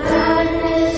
Darkness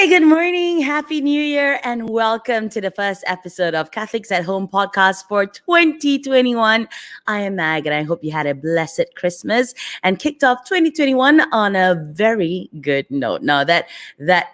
Hi, good morning. Happy New Year and welcome to the first episode of Catholics at Home podcast for 2021. I am Mag and I hope you had a blessed Christmas and kicked off 2021 on a very good note. Now that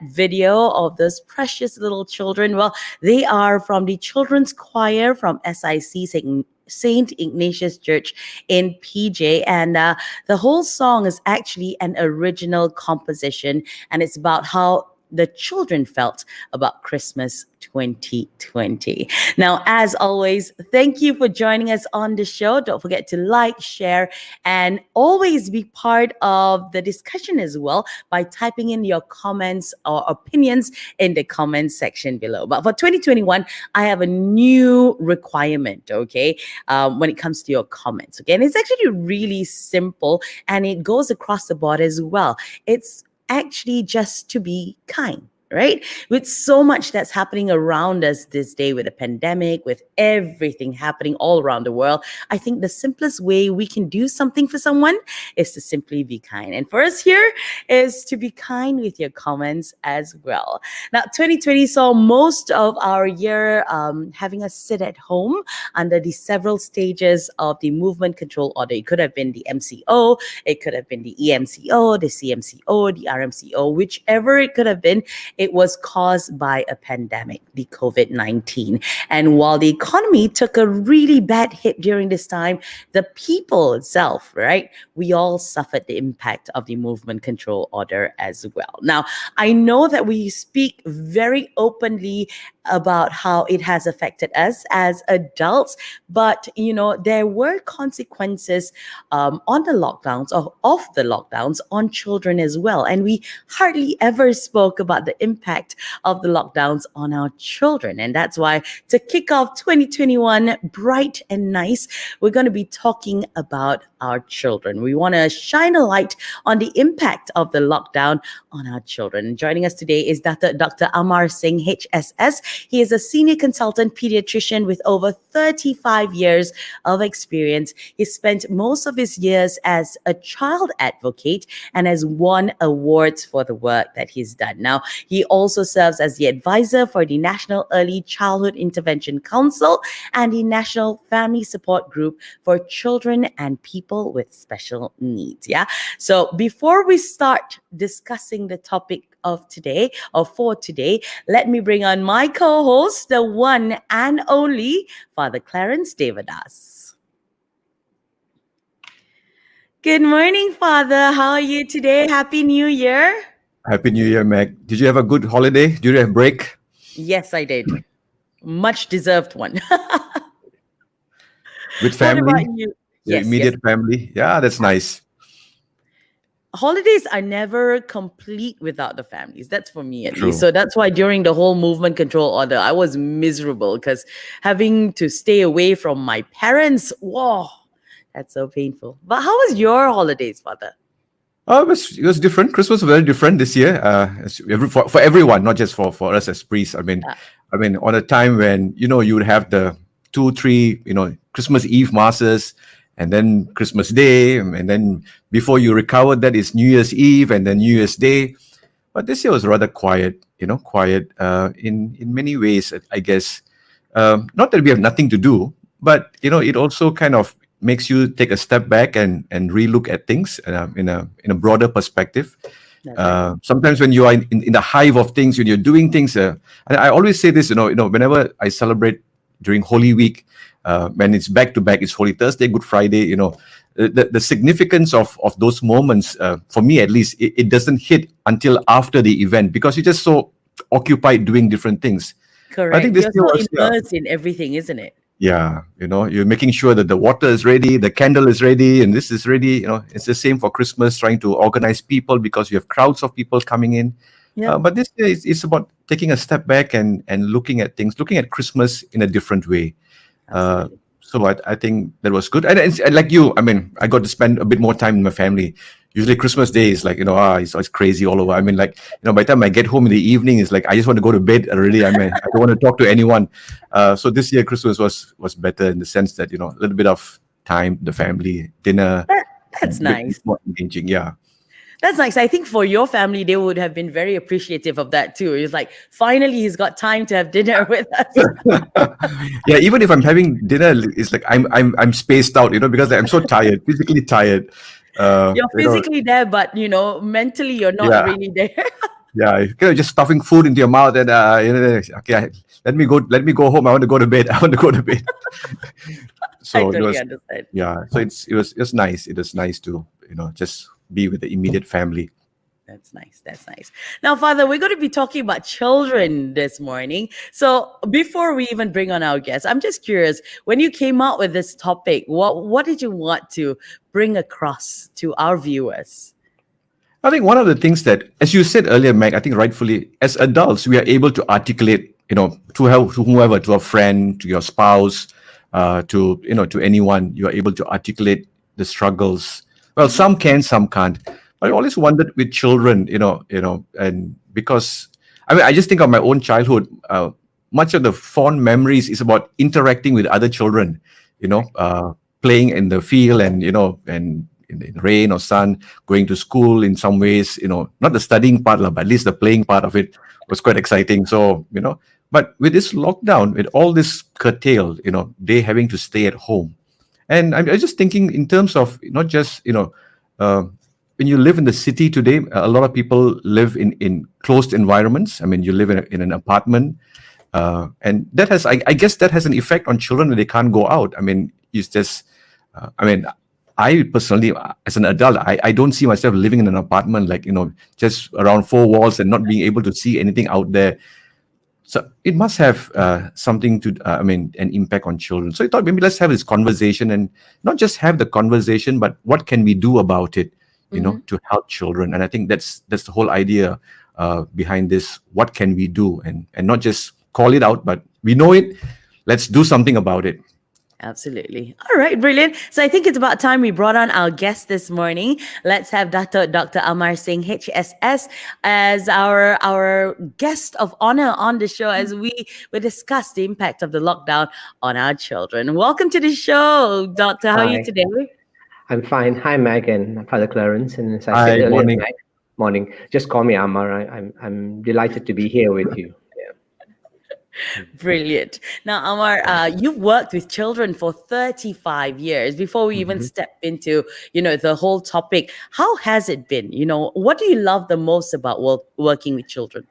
video of those precious little children, well, they are from the children's choir from SIC Saint Ignatius Church in PJ, and the whole song is actually an original composition, and it's about how the children felt about Christmas 2020. Now, as always, thank you for joining us on the show. Don't forget to like, share, and always be part of the discussion as well by typing in your comments or opinions in the comments section below. But for 2021, I have a new requirement, okay, when it comes to your comments, okay? And it's actually really simple and it goes across the board as well. It's actually just to be kind, right? With so much that's happening around us this day, with the pandemic, with everything happening all around the world, I think the simplest way we can do something for someone is to simply be kind. And for us here is to be kind with your comments as well. Now, 2020 saw most of our year having us sit at home under the several stages of the movement control order. It could have been the MCO, it could have been the EMCO, the CMCO, the RMCO, whichever it could have been. It was caused by a pandemic, the COVID-19. And while the economy took a really bad hit during this time, the people itself, right, we all suffered the impact of the movement control order as well. Now, I know that we speak very openly about how it has affected us as adults, but there were consequences on the lockdowns or of the lockdowns on children as well, and we hardly ever spoke about the impact of the lockdowns on our children. And that's why, to kick off 2021 bright and nice, we're going to be talking about our children. We want to shine a light on the impact of the lockdown on our children. And joining us today is Dato Dr Amar-Singh HSS. He is a senior consultant pediatrician with over 35 years of experience. He spent most of his years as a child advocate and has won awards for the work that he's done. Now, he also serves as the advisor for the National Early Childhood Intervention Council and the National Family Support Group for Children and People with Special Needs. Yeah. So before we start discussing the topic of today or for today, let me bring on my co-host, the one and only Father Clarence Devadas. Good morning, Father. How are you today? Happy New Year. Happy New Year, Meg. Did you have a good holiday? Did you have a break? Yes, I did. Much deserved one. With family? What about you? Your immediate family? Yeah, that's nice. Holidays are never complete without the families. That's for me at True. least. So that's why during the whole movement control order, I was miserable because having to stay away from my parents, whoa, that's so painful. But how was your holidays, Father? Oh, it was different. Christmas was very different this year. For everyone, not just for us as priests. I mean, on a time when you would have the 2-3 Christmas Eve masses, and then Christmas Day, and then before you recover, that is New Year's Eve and then New Year's Day. But this year was rather quiet. Quiet in many ways, I guess. Not that we have nothing to do, but it also kind of makes you take a step back and relook at things in a broader perspective. Sometimes when you are in the hive of things, when you're doing things, and I always say this, whenever I celebrate during Holy Week, when it's back to back, it's Holy Thursday, Good Friday, the significance of those moments, for me at least, it doesn't hit until after the event because you're just so occupied doing different things. Correct. I think this you're so immersed in everything, isn't it? Yeah, you're making sure that the water is ready, the candle is ready, and this is ready. It's the same for Christmas, trying to organize people because you have crowds of people coming in. Yeah. But this year it's about taking a step back and looking at things, looking at Christmas in a different way. So I think that was good. And like you, I got to spend a bit more time with my family. Usually Christmas Day is like, it's crazy all over. By the time I get home in the evening, it's like, I just want to go to bed already. I don't want to talk to anyone. So this year Christmas was better in the sense that, a little bit of time, the family, dinner. That's nice. More engaging, yeah. That's nice. I think for your family, they would have been very appreciative of that too. It's like, finally, he's got time to have dinner with us. Yeah, even if I'm having dinner, it's like I'm spaced out, because like, I'm so tired, physically tired. You're physically there, but mentally, you're not Yeah, really there. yeah, just stuffing food into your mouth and okay, let me go home. I want to go to bed. I want to go to bed. I So it totally was, understand. yeah. So it was nice. It was nice to just be with the immediate family. That's nice. That's nice. Now, Father, we're going to be talking about children this morning. So, before we even bring on our guests, I'm just curious. When you came out with this topic, what did you want to bring across to our viewers? I think one of the things that, as you said earlier, Meg, I think rightfully, as adults, we are able to articulate, to help to whoever, to a friend, to your spouse, to anyone. You are able to articulate the struggles. Well, some can, some can't. But I always wondered with children, and because I just think of my own childhood. Much of the fond memories is about interacting with other children, playing in the field and in rain or sun, going to school in some ways, not the studying part, but at least the playing part of it was quite exciting. So, but with this lockdown, with all this curtailed, they having to stay at home. And I'm just thinking in terms of not just, when you live in the city today, a lot of people live in closed environments. I mean, you live in an apartment. And that has, I guess that has an effect on children when they can't go out. I mean, it's just, I personally, as an adult, I don't see myself living in an apartment like, just around four walls and not being able to see anything out there. So it must have something to, an impact on children. So I thought maybe let's have this conversation and not just have the conversation, but what can we do about it, to help children? And I think that's the whole idea behind this. What can we do? And not just call it out, but we know it. Let's do something about it. Absolutely. All right, brilliant. So I think it's about time we brought on our guest this morning. Let's have Dato Dr Amar-Singh HSS as our guest of honor on the show as we discuss the impact of the lockdown on our children. Welcome to the show, Doctor. How are you today? I'm fine. Hi, Meg and Father Clarence. And as I Hi, said earlier, morning. Meg, morning. Just call me Amar. I'm delighted to be here with you. Brilliant. Now, Amar, you've worked with children for 35 years. Before we even step into, the whole topic, how has it been? What do you love the most about working with children?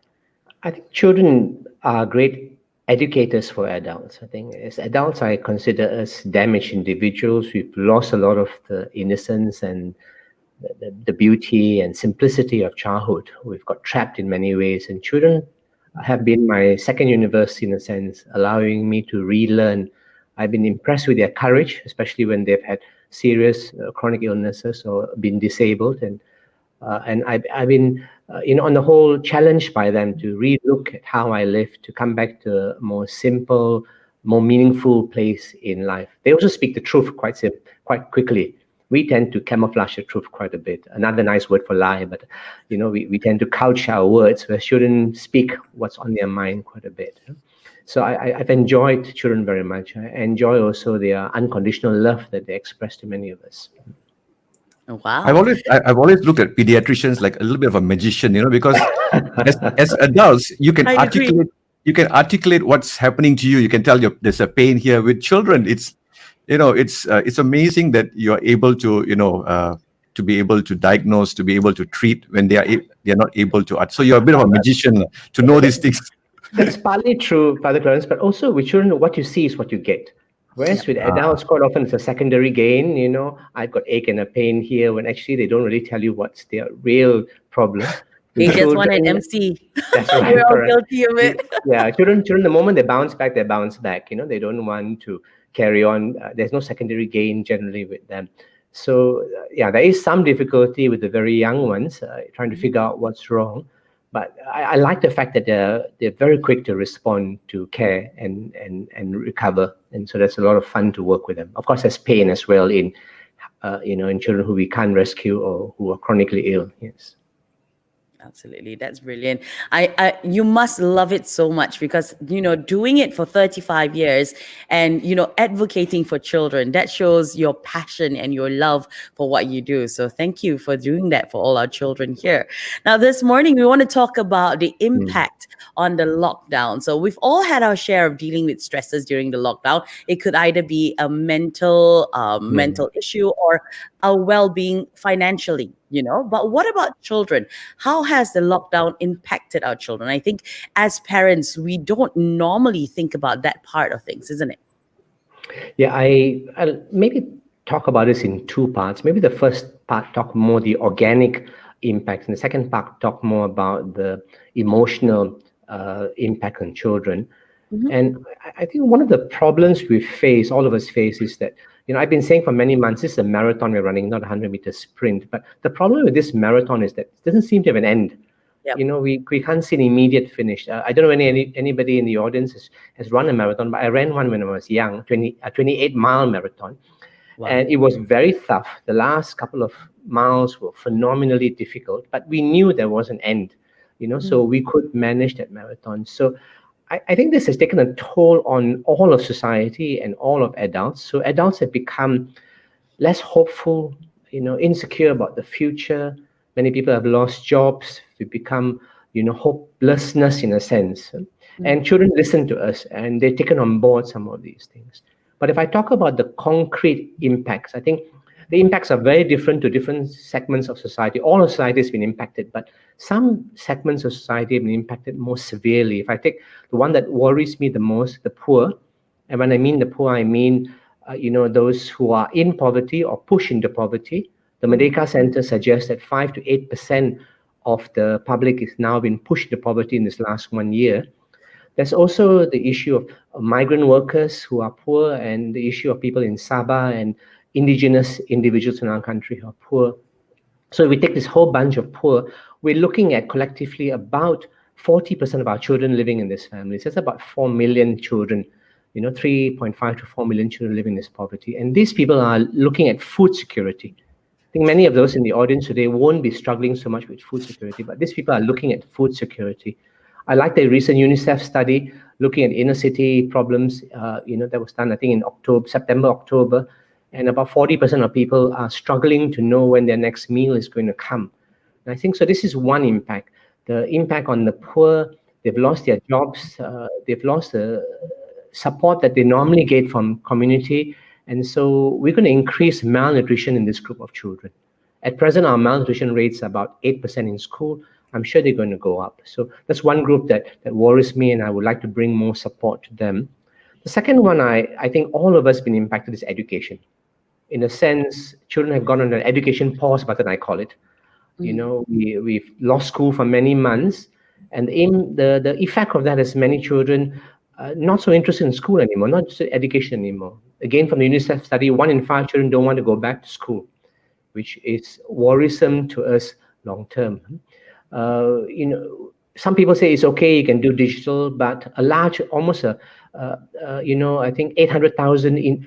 I think children are great educators for adults. I think as adults, I consider us damaged individuals. We've lost a lot of the innocence and the beauty and simplicity of childhood. We've got trapped in many ways, and children have been my second university in a sense, allowing me to relearn. I've been impressed with their courage, especially when they've had serious chronic illnesses or been disabled, and I've been, on the whole, challenged by them to relook at how I live, to come back to a more simple, more meaningful place in life. They also speak the truth quite quickly. We tend to camouflage the truth quite a bit. Another nice word for lie, but we tend to couch our words where children speak what's on their mind quite a bit. So I've enjoyed children very much. I enjoy also their unconditional love that they express to many of us. Wow. I've always looked at pediatricians like a little bit of a magician, because as adults you can articulate what's happening to you. You can tell there's a pain here. With children, it's amazing that you are able to to be able to diagnose, to be able to treat when they're not able to. So you're a bit of a magician to know these things. That's partly true, Father Clarence, but also with children, what you see is what you get. Whereas with adults, quite often it's a secondary gain. I've got ache and a pain here, when actually they don't really tell you what's their real problem. They just want an MC. That's right. We're all guilty of it. Yeah, children, the moment they bounce back, they bounce back. They don't want to carry on. There's no secondary gain generally with them. So, there is some difficulty with the very young ones trying to figure out what's wrong. But I like the fact that they're very quick to respond to care and recover, and so that's a lot of fun to work with them. Of course, there's pain as well in children who we can't rescue or who are chronically ill. Yes. Absolutely. That's brilliant. You must love it so much because, doing it for 35 years and, advocating for children, that shows your passion and your love for what you do. So thank you for doing that for all our children here. Now, this morning, we want to talk about the impact on the lockdown. So we've all had our share of dealing with stresses during the lockdown. It could either be a mental issue or our well-being financially, but what about children? How has the lockdown impacted our children? I think as parents, we don't normally think about that part of things, isn't it? Yeah, I'll maybe talk about this in two parts. Maybe the first part talk more the organic impact, and the second part talk more about the emotional impact on children. And I think one of the problems we face, all of us face, is that, I've been saying for many months, this is a marathon we're running, not a 100-meter sprint. But the problem with this marathon is that it doesn't seem to have an end. Yep. We can't see an immediate finish. I don't know anybody in the audience has run a marathon, but I ran one when I was young, a 28-mile marathon. Wow. And it was very tough. The last couple of miles were phenomenally difficult, but we knew there was an end, so we could manage that marathon. So I think this has taken a toll on all of society and all of adults. So adults have become less hopeful, insecure about the future. Many people have lost jobs. We become, hopelessness in a sense. And children listen to us and they've taken on board some of these things. But if I talk about the concrete impacts, I think the impacts are very different to different segments of society. All of society has been impacted, but some segments of society have been impacted more severely. If I take the one that worries me the most, the poor, and when I mean the poor, I mean, those who are in poverty or push into poverty. The Merdeka Center suggests that 5 to 8% of the public is now been pushed into poverty in this last 1 year. There's also the issue of migrant workers who are poor, and the issue of people in Sabah and indigenous individuals in our country who are poor. So if we take this whole bunch of poor, we're looking at collectively about 40% of our children living in these families. That's about 4 million children, 3.5 to 4 million children living in this poverty. And these people are looking at food security. I think many of those in the audience today won't be struggling so much with food security, but these people are looking at food security. I like the recent UNICEF study looking at inner city problems, that was done, I think, in September, October. And about 40% of people are struggling to know when their next meal is going to come. And I think so. This is one impact. The impact on the poor, they've lost their jobs, they've lost the support that they normally get from community. And so we're going to increase malnutrition in this group of children. At present, our malnutrition rates are about 8% in school. I'm sure they're going to go up. So that's one group that worries me, and I would like to bring more support to them. The second one, I think all of us have been impacted, is education. In a sense, children have gone on an education pause button, I call it. We've lost school for many months, and the effect of that is many children not so interested in school anymore, not interested in education anymore. Again, from the UNICEF study, 1 in 5 children don't want to go back to school, which is worrisome to us long term. Some people say it's okay, you can do digital, but a large, almost I think 800,000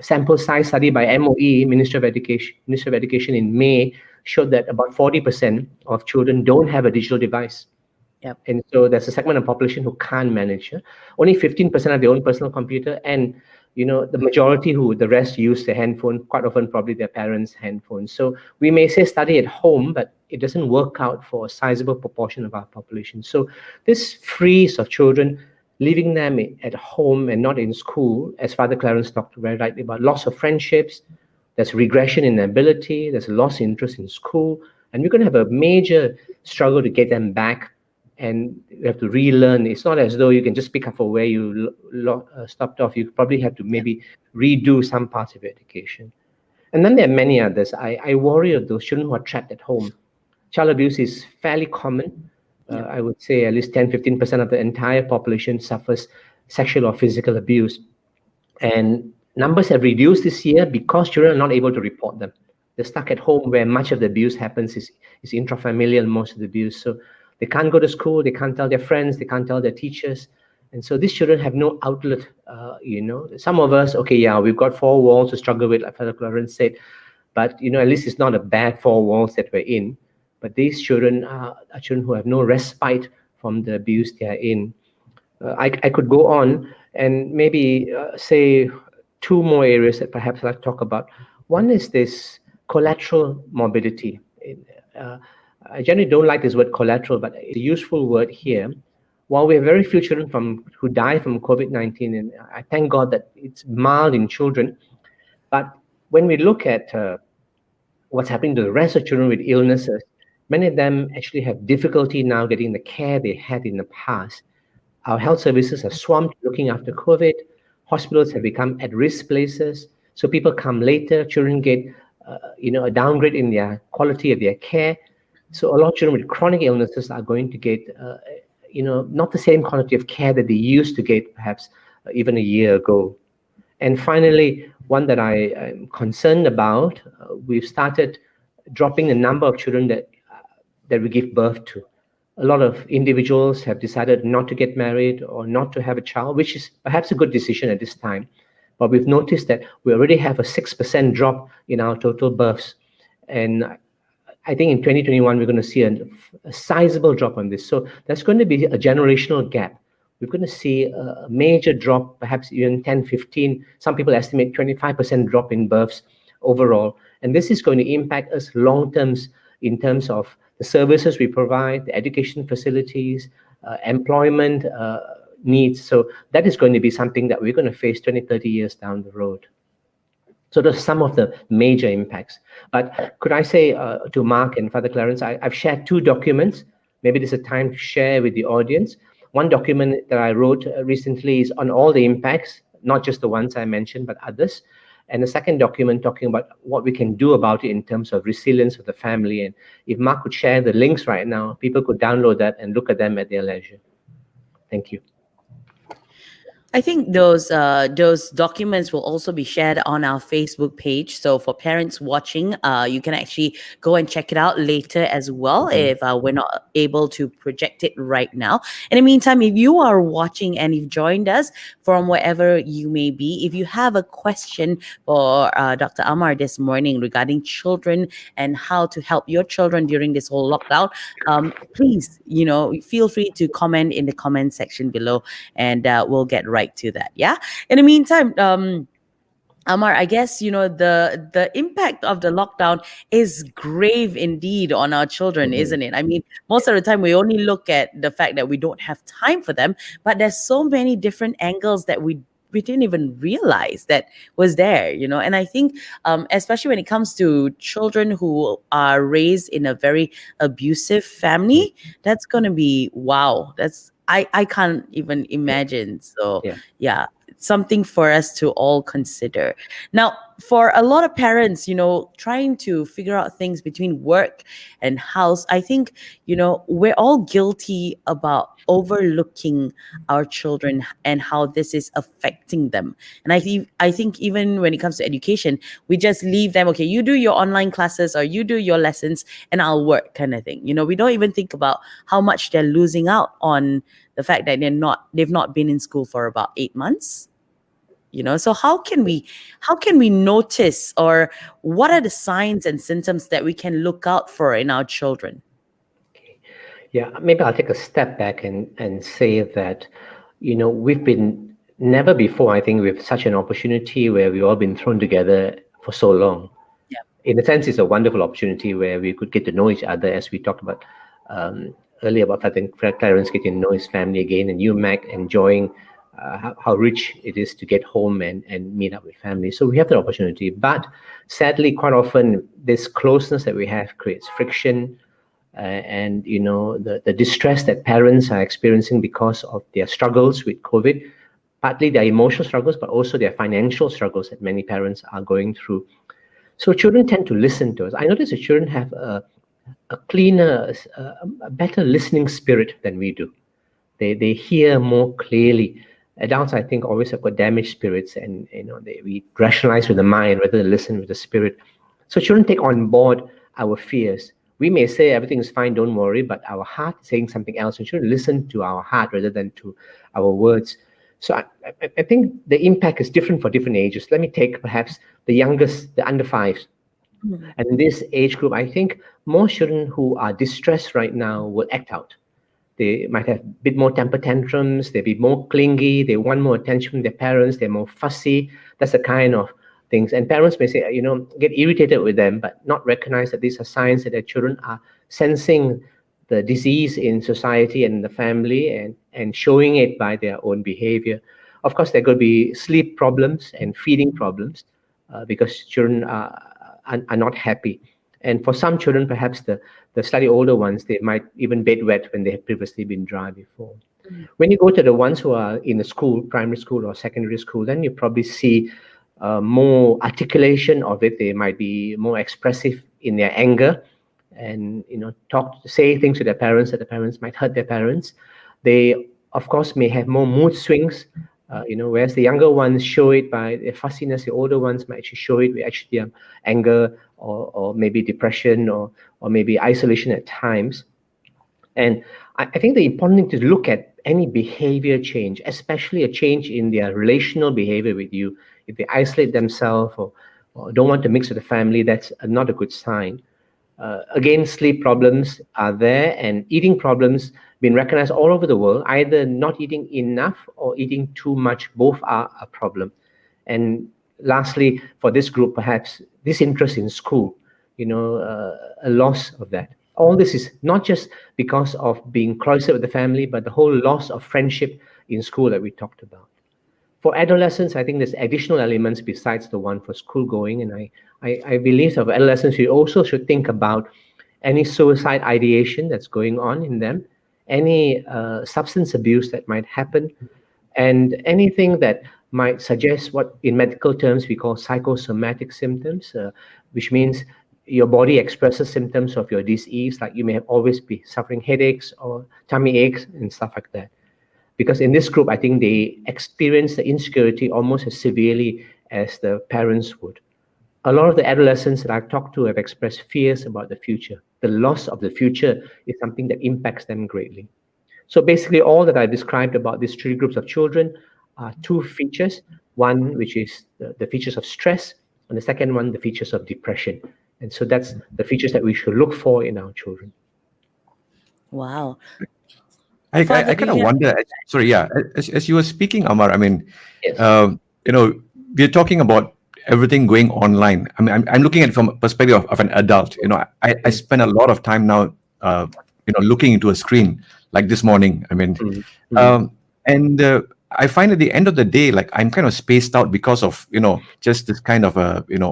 sample size study by MOE, Minister of Education in May, showed that about 40% of children don't have a digital device. Yep. And so there's a segment of population who can't manage. Only 15% have their own personal computer, and the majority the rest use their handphone, quite often probably their parents' handphone. So we may say study at home, but it doesn't work out for a sizable proportion of our population. So this freeze of children, leaving them at home and not in school, as Father Clarence talked very rightly about, loss of friendships, there's regression in ability, there's a loss of interest in school, and we're going to have a major struggle to get them back, and you have to relearn. It's not as though you can just pick up for where you stopped off. You probably have to maybe redo some parts of your education. And then there are many others. I worry of those children who are trapped at home. Child abuse is fairly common. I would say at least 10-15% of the entire population suffers sexual or physical abuse. And numbers have reduced this year because children are not able to report them. They're stuck at home, where much of the abuse happens is intrafamilial, most of the abuse. So they can't go to school, they can't tell their friends, they can't tell their teachers. And so these children have no outlet. Some of us, we've got 4 walls to struggle with, like Father Clarence said, but at least it's not a bad 4 walls that we're in. but these children are children who have no respite from the abuse they are in. I could go on and maybe say two more areas that perhaps I'll talk about. One is this collateral mobility. Uh, I generally don't like this word collateral, but it's a useful word here. While we have very few children who die from COVID-19, and I thank God that it's mild in children, but when we look at what's happening to the rest of children with illnesses, many of them actually have difficulty now getting the care they had in the past. Our health services are swamped looking after COVID. Hospitals have become at-risk places. So people come later. Children get, a downgrade in their quality of their care. So a lot of children with chronic illnesses are going to get, not the same quality of care that they used to get perhaps even a year ago. And finally, one that I am concerned about, we've started dropping the number of children that we give birth to. A lot of individuals have decided not to get married or not to have a child, which is perhaps a good decision at this time. But we've noticed that we already have a 6% drop in our total births. And I think in 2021, we're going to see a sizable drop on this. So there's going to be a generational gap. We're going to see a major drop, perhaps even 10, 15, some people estimate 25% drop in births overall. And this is going to impact us long terms in terms of the services we provide, the education facilities, employment needs. So that is going to be something that we're going to face 20, 30 years down the road. So those are some of the major impacts. But could I say to Mark and Father Clarence, I've shared two documents. Maybe this is a time to share with the audience. One document that I wrote recently is on all the impacts, not just the ones I mentioned, but others. And the second document talking about what we can do about it in terms of resilience of the family. And if Mark could share the links right now, people could download that and look at them at their leisure. Thank you. I think those documents will also be shared on our Facebook page. So for parents watching, you can actually go and check it out later as well if we're not able to project it right now. In the meantime, if you are watching and you've joined us from wherever you may be, if you have a question for Dr. Amar this morning regarding children and how to help your children during this whole lockdown, please, feel free to comment in the comment section below, and we'll get right to that. Yeah. In the meantime, Amar, I guess the impact of the lockdown is grave indeed on our children, isn't it? I mean, most of the time we only look at the fact that we don't have time for them, but there's so many different angles that we didn't even realize that was there, and I think especially when it comes to children who are raised in a very abusive family, that's going to be, wow, I can't even imagine. So yeah, it's something for us to all consider. Now, for a lot of parents, trying to figure out things between work and house, I think, we're all guilty about overlooking our children and how this is affecting them. And I think even when it comes to education, we just leave them, okay, you do your online classes or you do your lessons and I'll work, kind of thing. We don't even think about how much they're losing out on the fact that they've not been in school for about 8 months. So how can we notice, or what are the signs and symptoms that we can look out for in our children? Yeah, maybe I'll take a step back and say that, we've been never before, I think, with such an opportunity where we've all been thrown together for so long. Yeah. In a sense, it's a wonderful opportunity where we could get to know each other, as we talked about earlier about, I think, Fred Clarence getting to know his family again, and you, Mac, enjoying how rich it is to get home and meet up with family. So we have the opportunity. But sadly, quite often, this closeness that we have creates friction, and the distress that parents are experiencing because of their struggles with COVID, partly their emotional struggles, but also their financial struggles that many parents are going through. So children tend to listen to us. I notice that children have a cleaner, a better listening spirit than we do. They hear more clearly. Adults, I think, always have got damaged spirits, and we rationalize with the mind rather than listen with the spirit. So children take on board our fears. We may say everything is fine, don't worry, but our heart is saying something else. We should listen to our heart rather than to our words. So I think the impact is different for different ages. Let me take perhaps the youngest, the under fives. And in this age group, I think most children who are distressed right now will act out. They might have a bit more temper tantrums, they'll be more clingy, they want more attention from their parents, they're more fussy. That's the kind of things. And parents may say, get irritated with them, but not recognize that these are signs that their children are sensing the disease in society and in the family and showing it by their own behavior. Of course, there could be sleep problems and feeding problems because children are not happy. And for some children, perhaps the slightly older ones, they might even bedwet when they have previously been dry before. When you go to the ones who are in the school, primary school or secondary school, then you probably see more articulation of it. They might be more expressive in their anger and say things to their parents that the parents might hurt their parents. They, of course, may have more mood swings. Whereas the younger ones show it by their fussiness, the older ones might actually show it with actually anger or maybe depression or maybe isolation at times. And I think the important thing to look at any behavior change, especially a change in their relational behavior with you, if they isolate themselves or don't want to mix with the family, that's not a good sign. Again, sleep problems are there, and eating problems been recognized all over the world. Either not eating enough or eating too much, both are a problem. And lastly, for this group, perhaps disinterest in school, a loss of that. All this is not just because of being cloistered with the family, but the whole loss of friendship in school that we talked about. For adolescents, I think there's additional elements besides the one for school going. And I believe that for adolescents, we also should think about any suicide ideation that's going on in them, any substance abuse that might happen, and anything that might suggest what in medical terms we call psychosomatic symptoms, which means your body expresses symptoms of your disease, like you may have always be suffering headaches or tummy aches and stuff like that. Because in this group, I think they experience the insecurity almost as severely as the parents would. A lot of the adolescents that I've talked to have expressed fears about the future. The loss of the future is something that impacts them greatly. So basically, all that I described about these three groups of children are two features. One, which is the features of stress, and the second one, the features of depression. And so that's the features that we should look for in our children. Wow. I kind of wonder. Sorry, yeah. As you were speaking, Amar, I mean, Yes. We're talking about everything going online. I mean, I'm looking at it from a perspective of an adult. I spend a lot of time now, looking into a screen like this morning. I mean, I find at the end of the day, like I'm kind of spaced out because of just this kind of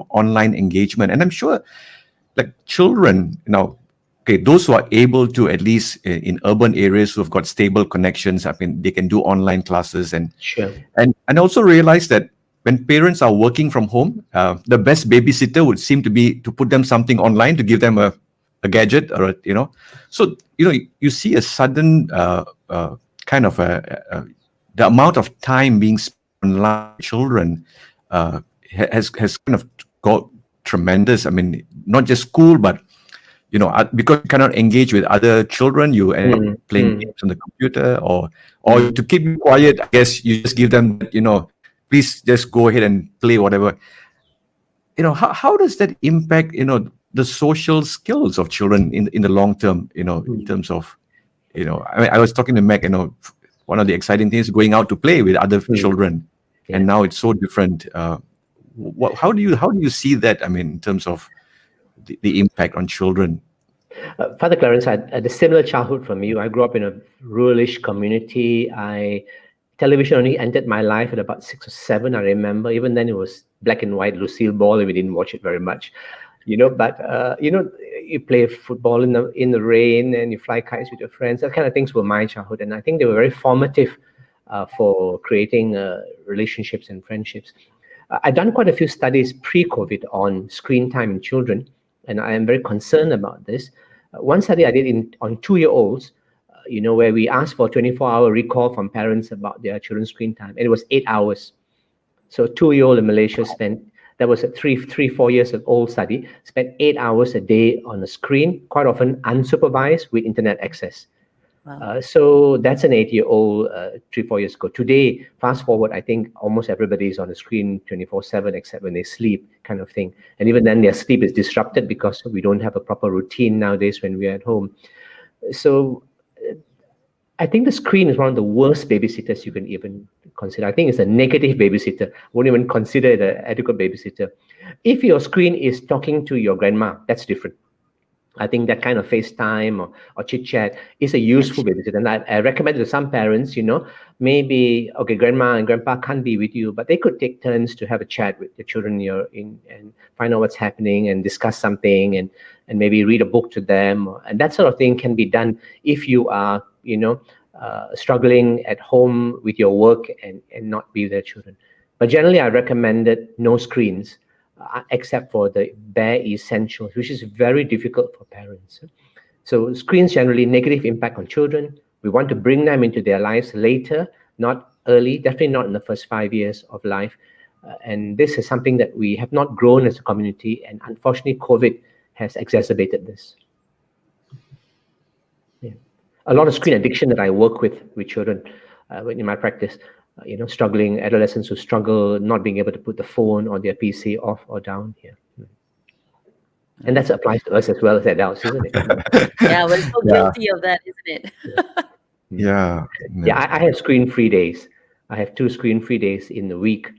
online engagement. And I'm sure, like children, okay, those who are able to, at least in urban areas, who have got stable connections, I mean, they can do online classes and Sure. and also realize that when parents are working from home, the best babysitter would seem to be to put them something online, to give them a gadget or so you see a sudden kind of the amount of time being spent online with children has kind of got tremendous. I mean, not just school, but because you cannot engage with other children, you end up playing games on the computer, or to keep you quiet, I guess you just give them, please just go ahead and play whatever. How does that impact, the social skills of children in the long term, in terms of, I mean, I was talking to Meg, one of the exciting things is going out to play with other children, and now it's so different. How do you see that? I mean, in terms of the impact on children? Father Clarence, I had a similar childhood from you. I grew up in a ruralish community. Television only entered my life at about 6 or 7. I remember. Even then, it was black and white Lucille Ball, and we didn't watch it very much. But you play football in the rain, and you fly kites with your friends. That kind of things were my childhood, and I think they were very formative for creating relationships and friendships. I've done quite a few studies pre-COVID on screen time in children, and I am very concerned about this. One study I did on 2-year-olds, where we asked for 24-hour recall from parents about their children's screen time, and it was 8 hours. So 2-year-old in Malaysia that was a 4 years old study, spent 8 hours a day on a screen, quite often unsupervised with internet access. Wow. So that's an 8-year-old 3-4 years ago. Today, fast forward, I think almost everybody is on the screen 24/7 except when they sleep, kind of thing. And even then, their sleep is disrupted because we don't have a proper routine nowadays when we're at home. So I think the screen is one of the worst babysitters you can even consider. I think it's a negative babysitter. I won't even consider it an adequate babysitter. If your screen is talking to your grandma, that's different. I think that kind of FaceTime or chit chat is a useful babysitter. And I recommend to some parents, maybe, okay, grandma and grandpa can't be with you, but they could take turns to have a chat with the children and find out what's happening and discuss something and maybe read a book to them. And that sort of thing can be done if you are, struggling at home with your work and not be with their children. But generally, I recommended no screens. Except for the bare essentials, which is very difficult for parents. So screens generally negative impact on children. We want to bring them into their lives later, not early, definitely not in the first 5 years of life. And this is something that we have not grown as a community. And unfortunately, COVID has exacerbated this. Yeah. A lot of screen addiction that I work with children in my practice. Struggling adolescents who struggle not being able to put the phone or their PC off or down here. And that applies to us as well as adults, isn't it? Yeah, we're so guilty of that, isn't it? Yeah. I have screen-free days. I have 2 screen-free days in the week.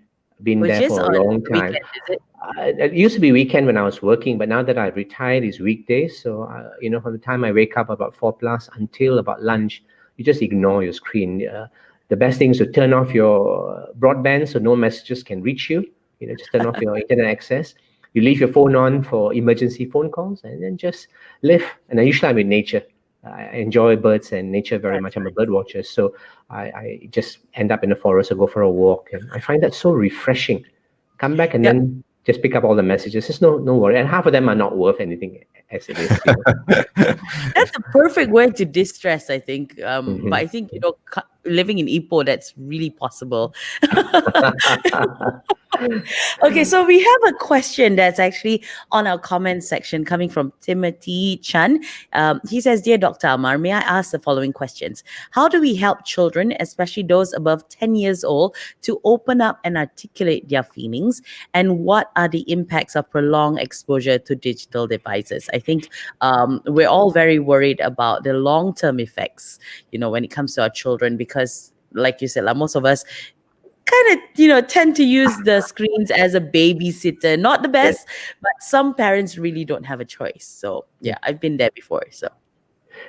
Been Which there is for a on long the time. weekend, is it? It used to be weekend when I was working, but now that I've retired, it's weekdays. So, from the time I wake up about 4+ until about lunch, you just ignore your screen. The best thing is to turn off your broadband so no messages can reach you. Just turn off your internet access. You leave your phone on for emergency phone calls and then just live. And I usually I'm in nature. I enjoy birds and nature very much. I'm a bird watcher. So I just end up in the forest or go for a walk. And I find that so refreshing. Come back and then just pick up all the messages. There's no worry. And half of them are not worth anything as it is. That's a perfect way to distress, I think. But I think, living in Ipoh, that's really possible. Okay, so we have a question that's actually on our comment section coming from Timothy Chan. He says, Dear Dr. Amar, may I ask the following questions? How do we help children, especially those above 10 years old, to open up and articulate their feelings? And what are the impacts of prolonged exposure to digital devices? I think we're all very worried about the long-term effects, when it comes to our children, because like you said, most of us kind of tend to use the screens as a babysitter. Not the best, but some parents really don't have a choice. So I've been there before. So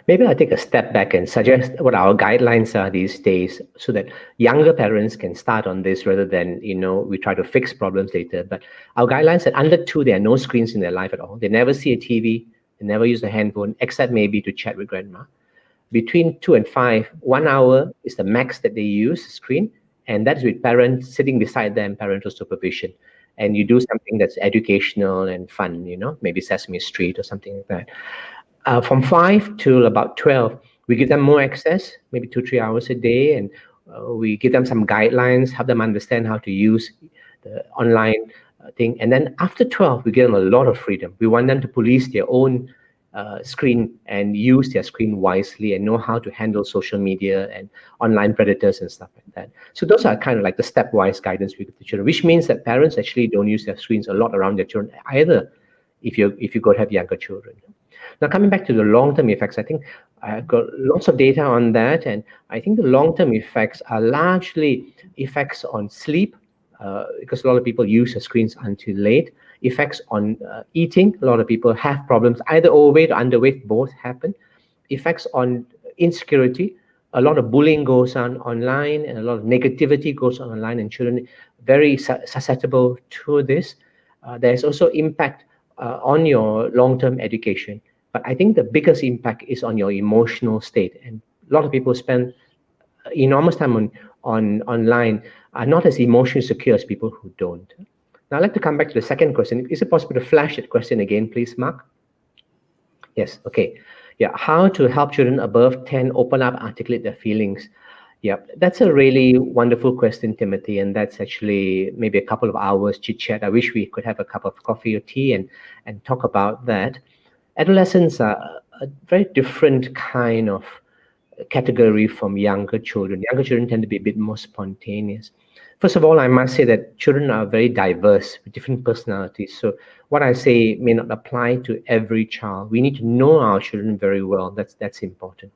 maybe I'll take a step back and suggest what our guidelines are these days so that younger parents can start on this rather than, we try to fix problems later. But our guidelines are under 2, there are no screens in their life at all. They never see a TV, they never use a handphone, except maybe to chat with grandma. Between 2 and 5, 1 hour is the max that they use screen. And that's with parents sitting beside them, parental supervision. And you do something that's educational and fun, maybe Sesame Street or something like that. From 5 to about 12, we give them more access, maybe 2-3 hours a day. And we give them some guidelines, help them understand how to use the online thing. And then after 12, we give them a lot of freedom. We want them to police their own screen and use their screen wisely and know how to handle social media and online predators and stuff like that. So those are kind of like the stepwise guidance we give the children, which means that parents actually don't use their screens a lot around their children either if you go to have younger children. Now, coming back to the long-term effects, I think I've got lots of data on that. And I think the long-term effects are largely effects on sleep, because a lot of people use the screens until late. Effects on eating. A lot of people have problems, either overweight or underweight, both happen. Effects on insecurity. A lot of bullying goes on online and a lot of negativity goes on online, and children very susceptible to this. There's also impact on your long-term education. But I think the biggest impact is on your emotional state. And a lot of people spend enormous time on online, are not as emotionally secure as people who don't. Now, I'd like to come back to the second question. Is it possible to flash that question again, please, Mark? Yes, okay. Yeah, how to help children above 10 open up, articulate their feelings? Yeah, that's a really wonderful question, Timothy, and that's actually maybe a couple of hours chit-chat. I wish we could have a cup of coffee or tea and talk about that. Adolescents are a very different kind of category from younger children. Younger children tend to be a bit more spontaneous. First of all, I must say that children are very diverse with different personalities. So what I say may not apply to every child. We need to know our children very well. That's important.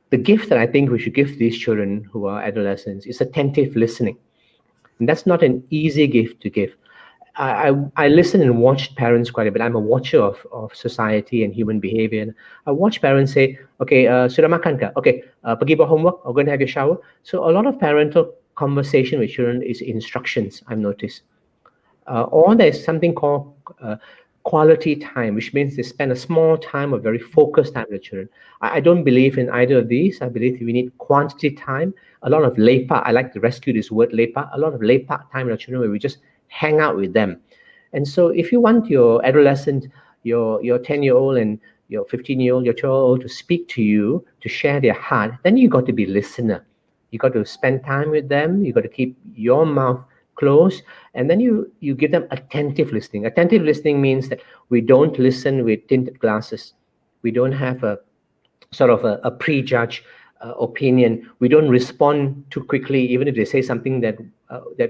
The gift that I think we should give these children who are adolescents is attentive listening. And that's not an easy gift to give. I listen and watch parents quite a bit. I'm a watcher of society and human behavior. And I watch parents say, okay, sudah makan ka? Okay, pergi buat homework, or going to have your shower. So a lot of parental conversation with children is instructions, I've noticed. Or there's something called quality time, which means they spend a small time or very focused time with the children. I don't believe in either of these. I believe we need quantity time, a lot of lepak. I like to rescue this word lepak, a lot of lepak time with the children where we just hang out with them. And so if you want your adolescent, your 10-year-old and your 15-year-old, your 12-year-old to speak to you, to share their heart, then you got to be listener. You got to spend time with them. You got to keep your mouth closed, and then you give them attentive listening. Attentive listening means that we don't listen with tinted glasses. We don't have a sort of a prejudged opinion. We don't respond too quickly, even if they say something that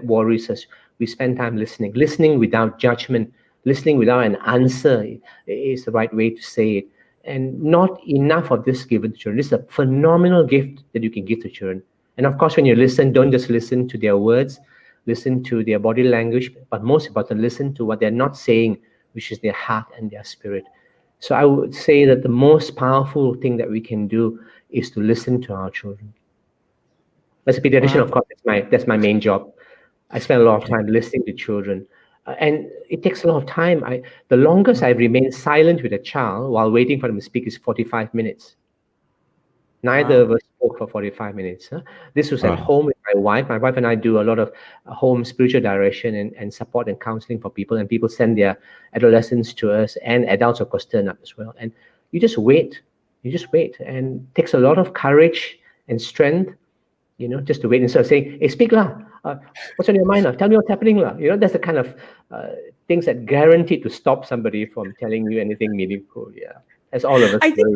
worries us. We spend time listening without judgment, listening without an answer is the right way to say it. And not enough of this given to children. This is a phenomenal gift that you can give to children. And of course, when you listen, don't just listen to their words, listen to their body language, but most important, listen to what they're not saying, which is their heart and their spirit. So I would say that the most powerful thing that we can do is to listen to our children. As a pediatrician, Wow. of course, that's my main job. I spend a lot of time listening to children. And it takes a lot of time. The longest I've remained silent with a child while waiting for them to speak is 45 minutes. Neither of us spoke for 45 minutes. This was at home with my wife. My wife and I do a lot of home spiritual direction and support and counseling for people. And people send their adolescents to us, and adults, of course, turn up as well. And you just wait. You just wait. And it takes a lot of courage and strength, just to wait instead of saying, hey, speak lah. What's on your mind now? Tell me what's happening lah. That's the kind of things that guarantee to stop somebody from telling you anything meaningful. Yeah. As all of us. I think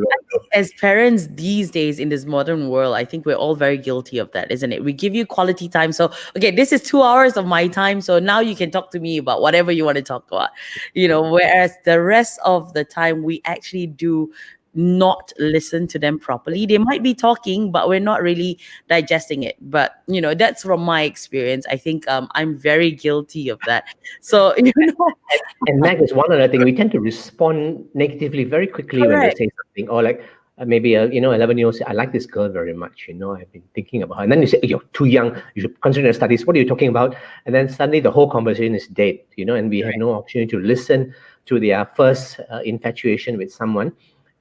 as parents these days in this modern world, I think we're all very guilty of that, isn't it? We give you quality time. So, okay, this is 2 hours of my time. So now you can talk to me about whatever you want to talk about, whereas the rest of the time we actually do not listen to them properly. They might be talking, but we're not really digesting it. But, that's from my experience. I think I'm very guilty of that. So, And Meg, is one other thing. We tend to respond negatively very quickly when they say something, or like maybe 11-year-old say, I like this girl very much. I've been thinking about her. And then you say, you're too young. You should concentrate on studies. What are you talking about? And then suddenly the whole conversation is dead, and we have no opportunity to listen to their first infatuation with someone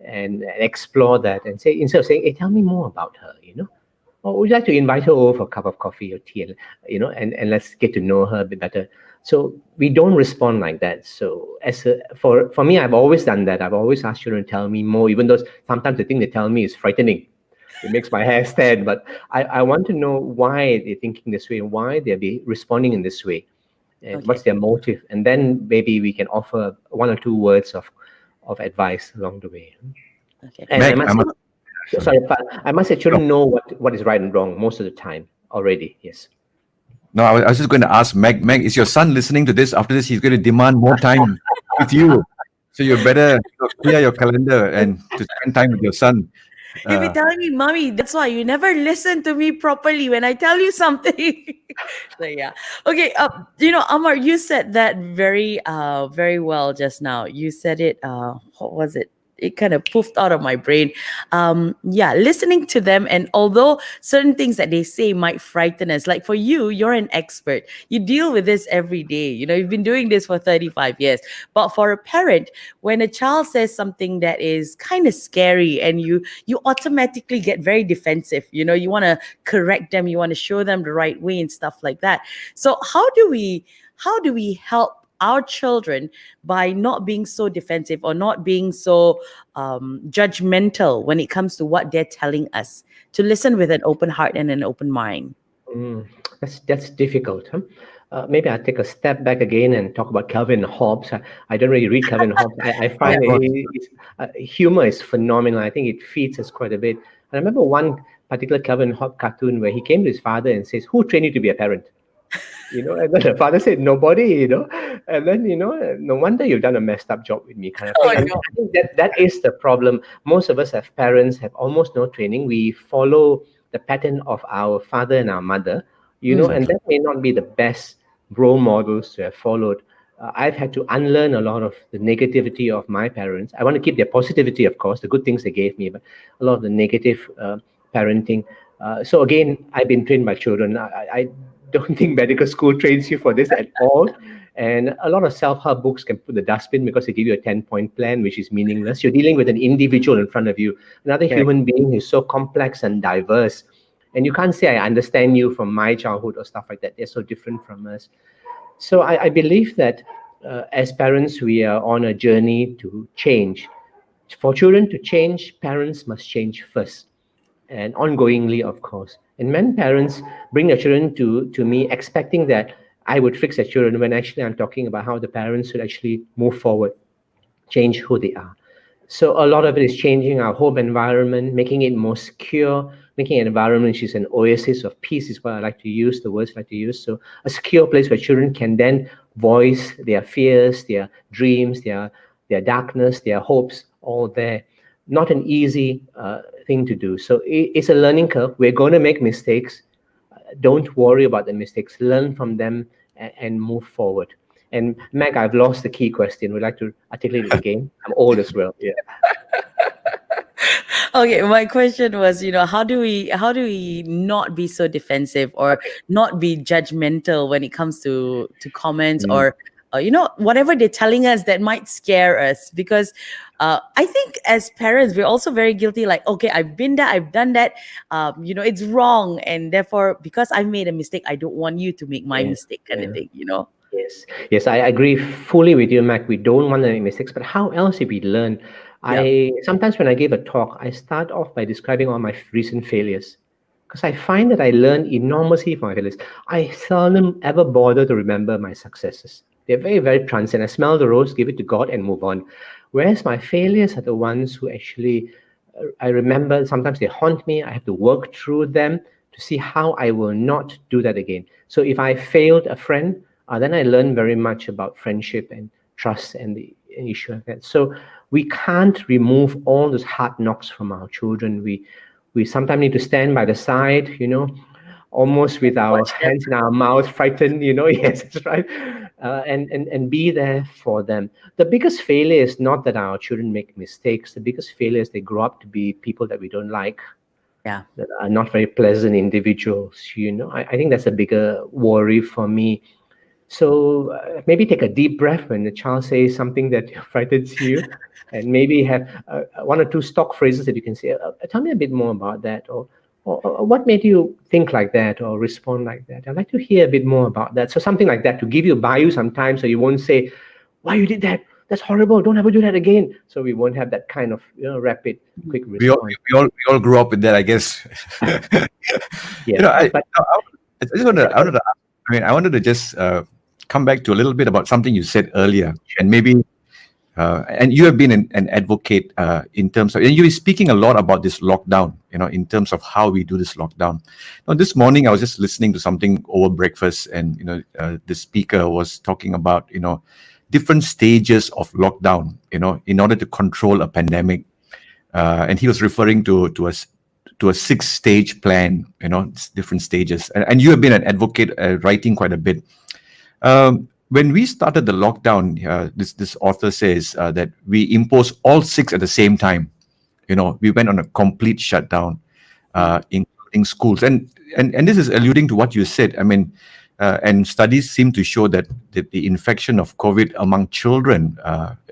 and explore that and say, instead of saying, hey, tell me more about her, or would you like to invite her over for a cup of coffee or tea, and let's get to know her a bit better. So we don't respond like that. So for me, I've always done that. I've always asked children to tell me more, even though sometimes the thing they tell me is frightening. It makes my hair stand. But I want to know why they're thinking this way, why they're responding in this way, and what's their motive. And then maybe we can offer 1 or 2 words of advice along the way. Okay. And Meg, I must say children know what is right and wrong most of the time already. Yes. No, I was just going to ask Meg. Meg, is your son listening to this? After this, he's going to demand more time with you. So you better clear your calendar and to spend time with your son. You'll be telling me, Mommy, that's why you never listen to me properly when I tell you something. So yeah. Okay. Amar, you said that very well just now. You said it. What was it? It kind of poofed out of my brain. Listening to them, and although certain things that they say might frighten us, like for you, you're an expert. You deal with this every day. You've been doing this for 35 years. But for a parent, when a child says something that is kind of scary, and you automatically get very defensive, you want to correct them, you want to show them the right way and stuff like that. So how do we help our children by not being so defensive or not being so judgmental when it comes to what they're telling us, to listen with an open heart and an open mind? That's difficult. Maybe I'll take a step back again and talk about Calvin Hobbes. I don't really read Calvin Hobbes. I find humor is phenomenal. I think it feeds us quite a bit. And I remember one particular Calvin Hobbes cartoon where he came to his father and says, "Who trained you to be a parent?" And then the father said, "Nobody," and then, "No wonder you've done a messed up job with me," kind of Oh, thing. And no. I think that is the problem. Most of us have parents, have almost no training. We follow the pattern of our father and our mother, and that may not be the best role models to have followed. I've had to unlearn a lot of the negativity of my parents. I want to keep their positivity, of course, the good things they gave me, but a lot of the negative parenting. So again, I've been trained by children. I don't think medical school trains you for this at all. And a lot of self-help books can put the dustbin because they give you a 10-point plan, which is meaningless. You're dealing with an individual in front of you, another human being who's so complex and diverse. And you can't say, "I understand you from my childhood," or stuff like that. They're so different from us. So I believe that as parents, we are on a journey to change. For children to change, parents must change first, and ongoingly, of course. And many parents bring their children to me expecting that I would fix their children, when actually I'm talking about how the parents should actually move forward, change who they are. So a lot of it is changing our home environment, making it more secure, making an environment which is an oasis of peace is what I like to use, the words I like to use. So a secure place where children can then voice their fears, their dreams, their darkness, their hopes, all there. Not an easy thing to do. So it's a learning curve. We're going to make mistakes. Don't worry about the mistakes. Learn from them and move forward. And Meg, I've lost the key question. Would you like to articulate it again? I'm old as well. Yeah. Okay, my question was, how do we not be so defensive or not be judgmental when it comes to comments or whatever they're telling us that might scare us? Because I think as parents, we're also very guilty. Like, okay, I've been there, I've done that. It's wrong, and therefore, because I made a mistake, I don't want you to make my mistake, kind of thing. Yes, I agree fully with you, Mac. We don't want to make mistakes, but how else if we learn? I sometimes when I give a talk, I start off by describing all my recent failures, because I find that I learn enormously from my failures. I seldom ever bother to remember my successes. They're very, very transient. I smell the rose, give it to God, and move on. Whereas my failures are the ones who actually I remember. Sometimes they haunt me. I have to work through them to see how I will not do that again. So if I failed a friend, then I learn very much about friendship and trust and the issue of that. So we can't remove all those hard knocks from our children. We sometimes need to stand by the side, almost with our hands in our mouth, frightened, yes, that's right, and be there for them. The biggest failure is not that our children make mistakes. The biggest failure is they grow up to be people that we don't like, that are not very pleasant individuals. I think that's a bigger worry for me. So maybe take a deep breath when the child says something that frightens you, and maybe have one or two stock phrases that you can say. Tell me a bit more about that, or what made you think like that or respond like that? I'd like to hear a bit more about that. So something like that to buy you some time, so you won't say, "Why you did that? That's horrible. Don't ever do that again." So we won't have that kind of rapid, quick response. We all grew up with that, I guess. I wanted to just come back to a little bit about something you said earlier, and maybe, and you have been an advocate in terms of, and you were speaking a lot about this lockdown, in terms of how we do this lockdown. Now, this morning I was just listening to something over breakfast, and the speaker was talking about different stages of lockdown, in order to control a pandemic, and he was referring to a 6-stage plan, different stages, and you have been an advocate, writing quite a bit. When we started the lockdown, this author says that we imposed all 6 at the same time. We went on a complete shutdown, including schools, and this is alluding to what you said. I mean, and studies seem to show that the infection of COVID among children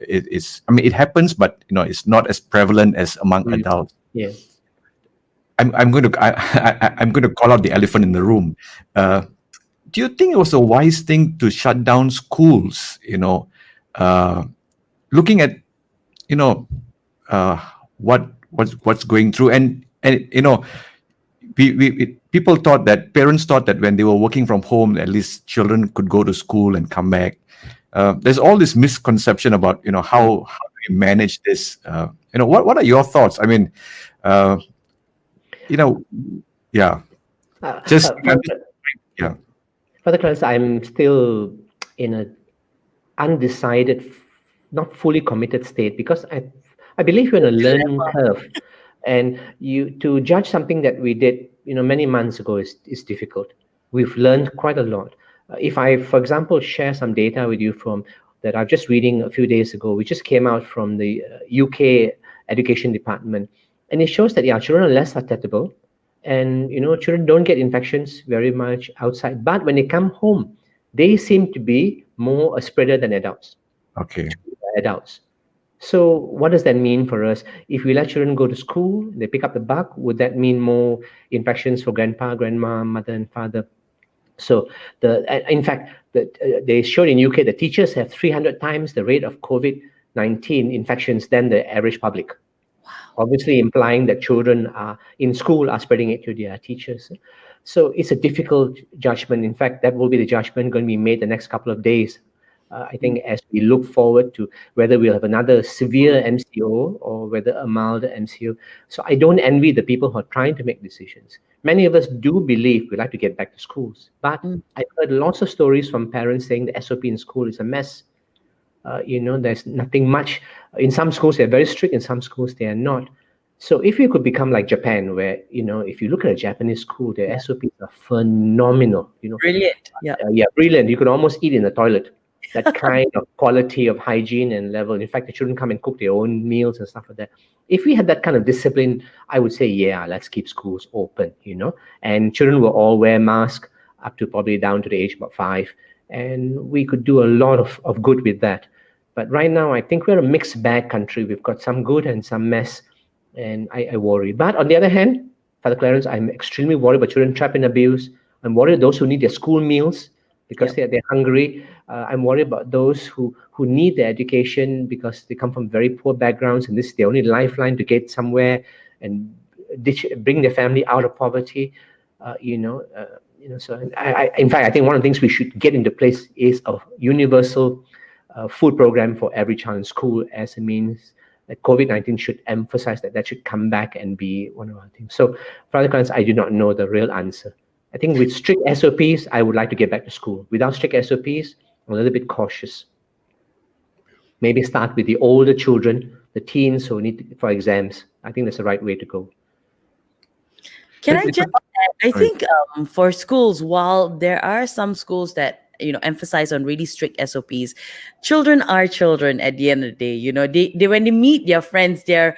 it happens, but it's not as prevalent as among adults. Yes. I'm going to call out the elephant in the room. Do you think it was a wise thing to shut down schools? Looking at what's going through, and people thought that, parents thought that when they were working from home, at least children could go to school and come back. There's all this misconception about how do we manage this. What are your thoughts? I mean, you know, yeah, Uh, just, uh, Father, yeah, Father Clarence, I'm still in a undecided, not fully committed state because I believe you're in a learning curve, and you to judge something that we did, many months ago is difficult. We've learned quite a lot. If I, for example, share some data with you from that I've just reading a few days ago, which just came out from the UK Education Department, and it shows that children are less susceptible, and children don't get infections very much outside, but when they come home, they seem to be more a spreader than okay, adults. So what does that mean for us? If we let children go to school, they pick up the bug, would that mean more infections for grandpa, grandma, mother, and father? So in fact, they showed in UK the teachers have 300 times the rate of COVID-19 infections than the average public. Obviously implying that children are in school are spreading it to their teachers. So it's a difficult judgment. In fact, that will be the judgment going to be made the next couple of days. I think as we look forward to whether we'll have another severe MCO or whether a milder MCO. So I don't envy the people who are trying to make decisions. Many of us do believe we like to get back to schools, but I've heard lots of stories from parents saying the SOP in school is a mess. There's nothing much. In some schools, they're very strict. In some schools, they are not. So if you could become like Japan, where, if you look at a Japanese school, their SOPs are phenomenal. Brilliant. Yeah. Brilliant. You could almost eat in the toilet. That kind of quality of hygiene and level. In fact, the children come and cook their own meals and stuff like that. If we had that kind of discipline, I would say, let's keep schools open, and children will all wear masks up to probably down to the age of about 5. And we could do a lot of good with that. But right now, I think we're a mixed bag country. We've got some good and some mess, and I worry. But on the other hand, Father Clarence, I'm extremely worried about children trapped in abuse. I'm worried those who need their school meals because they're hungry. I'm worried about those who need their education because they come from very poor backgrounds, and this is their only lifeline to get somewhere and bring their family out of poverty. So in fact, I think one of the things we should get into place is a universal food program for every child in school as a means that COVID-19 should emphasize that should come back and be one of our things. So, Father Clarence, I do not know the real answer. I think with strict SOPs, I would like to get back to school. Without strict SOPs, I'm a little bit cautious. Maybe start with the older children, the teens who need for exams. I think that's the right way to go. Can I just add, I think for schools, while there are some schools that emphasize on really strict SOPs, children are children at the end of the day. They when they meet their friends, they're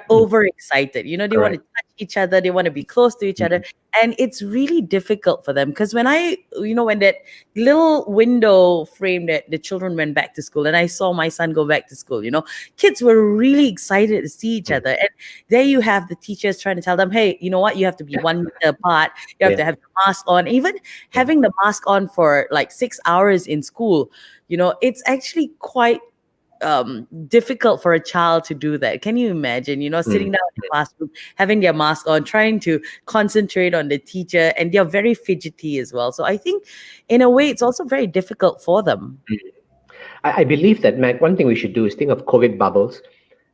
overexcited. They want to touch each other, they want to be close to each other, and it's really difficult for them. Because when when that little window frame that the children went back to school, and I saw my son go back to school, kids were really excited to see each other, and there you have the teachers trying to tell them, hey, you know what, you have to be 1 meter apart, you have to have the mask on. Even having the mask on for like 6 hours in school, it's actually quite difficult for a child to do that. Can you imagine, sitting down in the classroom, having their mask on, trying to concentrate on the teacher, and they're very fidgety as well. So I think in a way it's also very difficult for them. I believe that, Mac, one thing we should do is think of COVID bubbles.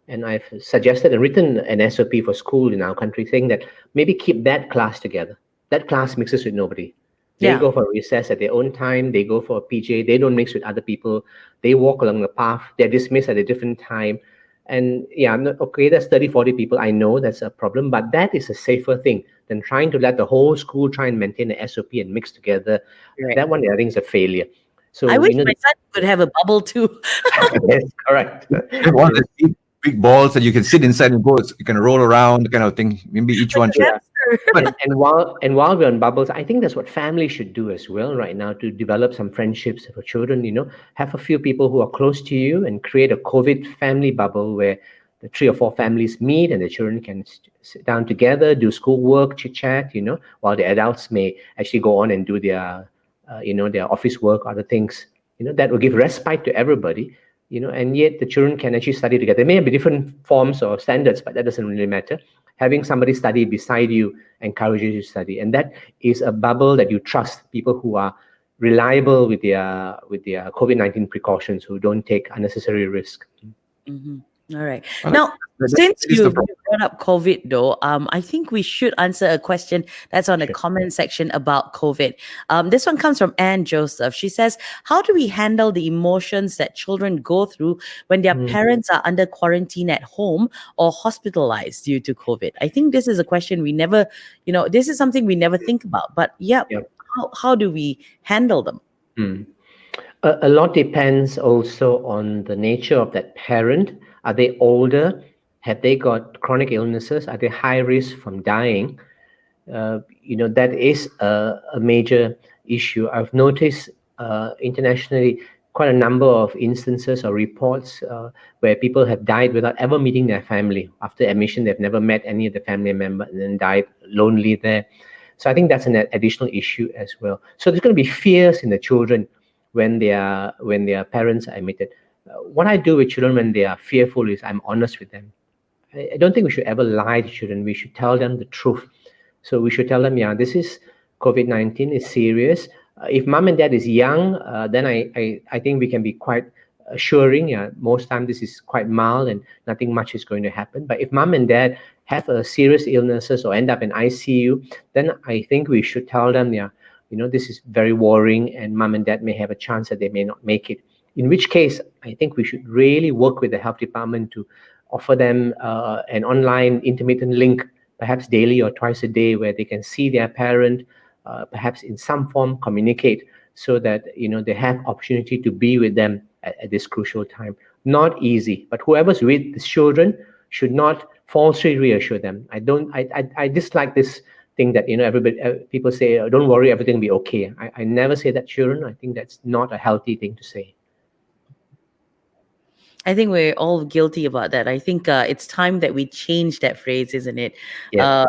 And I've suggested and written an SOP for school in our country saying that maybe keep that class together. That class mixes with nobody. They go for recess at their own time. They go for a PJ. They don't mix with other people. They walk along the path. They're dismissed at a different time. And that's 30, 40 people. I know that's a problem, but that is a safer thing than trying to let the whole school try and maintain the SOP and mix together. Right. That one, I think, is a failure. So I wish my son could have a bubble too. Yes, correct. one of the big balls that you can sit inside and go, you can roll around, kind of thing. Maybe each one should. And while we're on bubbles, I think that's what families should do as well right now to develop some friendships for children. Have a few people who are close to you and create a COVID family bubble where the 3 or 4 families meet and the children can sit down together, do schoolwork, chit chat. While the adults may actually go on and do their their office work, other things. That will give respite to everybody. And yet the children can actually study together. There may be different forms or standards, but that doesn't really matter. Having somebody study beside you encourages you to study, and that is a bubble that you trust. People who are reliable with their COVID-19 precautions, who don't take unnecessary risk. All right. Well, Now, since that is you the problem. brought up COVID, though, I think we should answer a question that's on the Sure. comment section about COVID. This one comes from Anne Joseph. She says, "How do we handle the emotions that children go through when their Mm. parents are under quarantine at home or hospitalized due to COVID?" I think this is a question we never, this is something we never think about. But yeah, Yep. how do we handle them? Mm. A lot depends also on the nature of that parent. Are they older? Have they got chronic illnesses? Are they high risk from dying? That is a major issue. I've noticed internationally quite a number of instances or reports where people have died without ever meeting their family. After admission, they've never met any of the family member and then died lonely there. So I think that's an additional issue as well. So there's going to be fears in the children when their parents are admitted. What I do with children when they are fearful is I'm honest with them. I don't think we should ever lie to children. We should tell them the truth. So we should tell them, yeah, this is COVID-19 is serious. If mom and dad is young, then I think we can be quite assuring. Yeah, most time this is quite mild and nothing much is going to happen. But if mom and dad have a serious illnesses or end up in ICU, then I think we should tell them, yeah, this is very worrying, and mom and dad may have a chance that they may not make it. In which case, I think we should really work with the health department to offer them an online intermittent link, perhaps daily or twice a day, where they can see their parent, perhaps in some form communicate, so that they have opportunity to be with them at this crucial time. Not easy, but whoever's with the children should not falsely reassure them. I dislike this thing that everybody people say, oh, don't worry, everything will be okay. I never say that to children. I think that's not a healthy thing to say. I think we're all guilty about that. I think it's time that we change that phrase, isn't it? Yeah.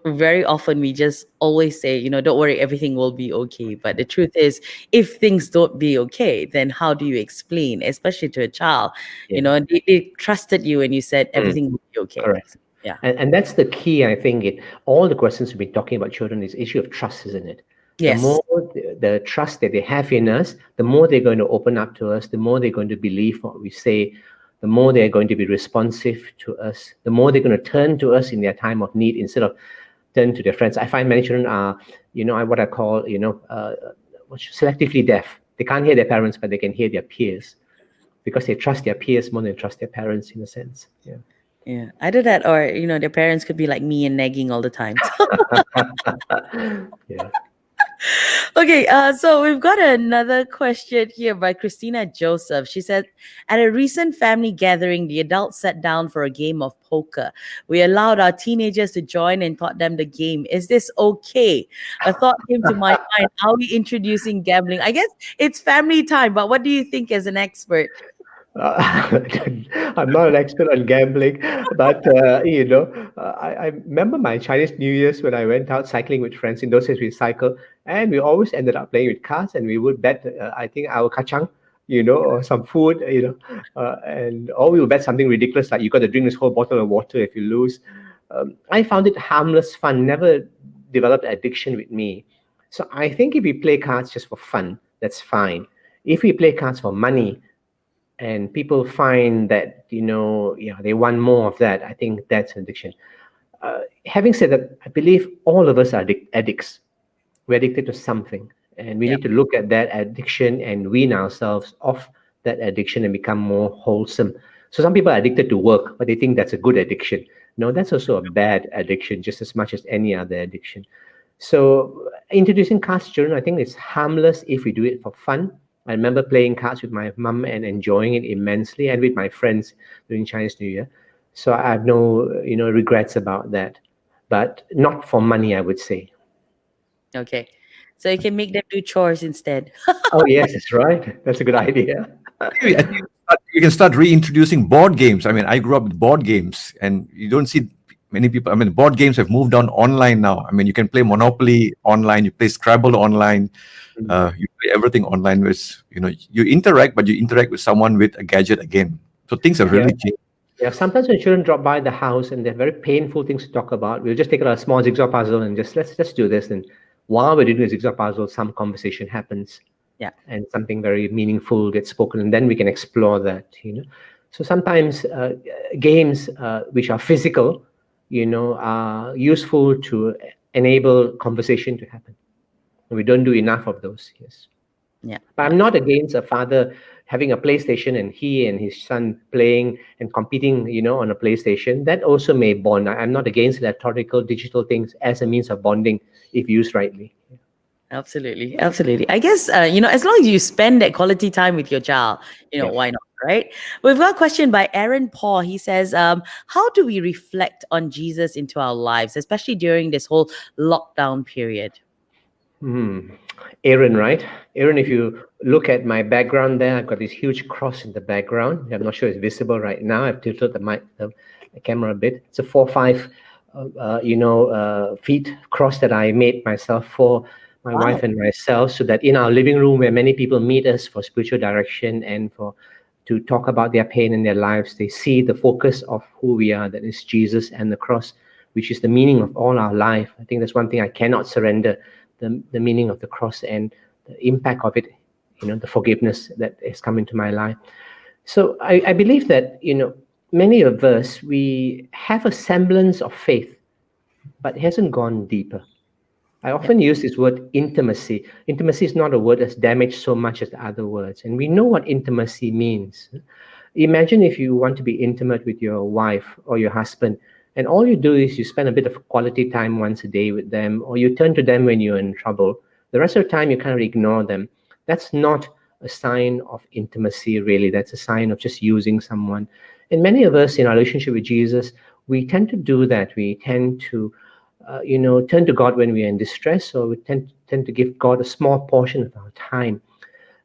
Very often we just always say, don't worry, everything will be okay. But the truth is, if things don't be okay, then how do you explain, especially to a child? Yeah. They trusted you and you said Mm. everything will be okay. Correct. Yeah. And that's the key, I think, in all the questions we've been talking about children is issue of trust, isn't it? The Yes. more the trust that they have in us, the more they're going to open up to us, the more they're going to believe what we say, the more they're going to be responsive to us, the more they're going to turn to us in their time of need instead of turn to their friends. I find many children are, what I call, selectively deaf. They can't hear their parents, but they can hear their peers because they trust their peers more than trust their parents in a sense. Yeah. Yeah. Either that or, their parents could be like me and nagging all the time. Yeah. Okay, so we've got another question here by Christina Joseph. She said, at a recent family gathering, the adults sat down for a game of poker. We allowed our teenagers to join and taught them the game. Is this okay? A thought came to my mind. Are we introducing gambling? I guess it's family time, but what do you think as an expert? I'm not an expert on gambling, but I remember my Chinese New Year's when I went out cycling with friends. In those days, we cycle, and we always ended up playing with cards, and we would bet. I think our kacang, or some food, or we would bet something ridiculous like you got to drink this whole bottle of water if you lose. I found it harmless fun. Never developed addiction with me. So I think if we play cards just for fun, that's fine. If we play cards for money, and people find that they want more of that, I think that's an addiction. Having said that, I believe all of us are addicts. We're addicted to something, and we Yep. need to look at that addiction and wean ourselves off that addiction and become more wholesome. So some people are addicted to work, but they think that's a good addiction. No, that's also a bad addiction, just as much as any other addiction. So introducing cards to children, I think it's harmless if we do it for fun. I remember playing cards with my mum and enjoying it immensely, and with my friends during Chinese New Year. So I have no, regrets about that, but not for money, I would say. Okay. So you can make them do chores instead. Oh yes, that's right. That's a good idea. I think you can start reintroducing board games. I mean, I grew up with board games, and you don't see many people. I mean, board games have moved on online now. I mean, you can play Monopoly online, you play Scrabble online, you play everything online. With you interact, but you interact with someone with a gadget again. So things have really changed. Yeah, sometimes when children drop by the house and they're very painful things to talk about, we'll just take out a small jigsaw puzzle and just let's do this. And while we're doing the jigsaw puzzle, some conversation happens. Yeah. And something very meaningful gets spoken, and then we can explore that. So sometimes games which are physical, are useful to enable conversation to happen. We don't do enough of those. Yes. Yeah. But I'm not against a father having a PlayStation and he and his son playing and competing, on a PlayStation. That also may bond. I'm not against electronical, digital things as a means of bonding if used rightly. Absolutely. Absolutely. I guess, as long as you spend that quality time with your child, Yeah. why not? Right. We've got a question by Aaron Paul. He says, how do we reflect on Jesus into our lives, especially during this whole lockdown period? Aaron, right? Aaron, if you look at my background there, I've got this huge cross in the background. I'm not sure it's visible right now. I've tilted the camera a bit. It's a 4-5, feet cross that I made myself for my Wow. wife and myself, so that in our living room, where many people meet us for spiritual direction and to talk about their pain in their lives, they see the focus of who we are, that is Jesus and the cross, which is the meaning of all our life. I think that's one thing I cannot surrender, the meaning of the cross and the impact of it, the forgiveness that has come into my life. So I believe that, many of us, we have a semblance of faith, but it hasn't gone deeper. I often use this word intimacy. Intimacy is not a word that's damaged so much as the other words. And we know what intimacy means. Imagine if you want to be intimate with your wife or your husband, and all you do is you spend a bit of quality time once a day with them, or you turn to them when you're in trouble. The rest of the time, you kind of ignore them. That's not a sign of intimacy, really. That's a sign of just using someone. And many of us in our relationship with Jesus, we tend to do that. We tend to turn to God when we are in distress, or we tend to give God a small portion of our time.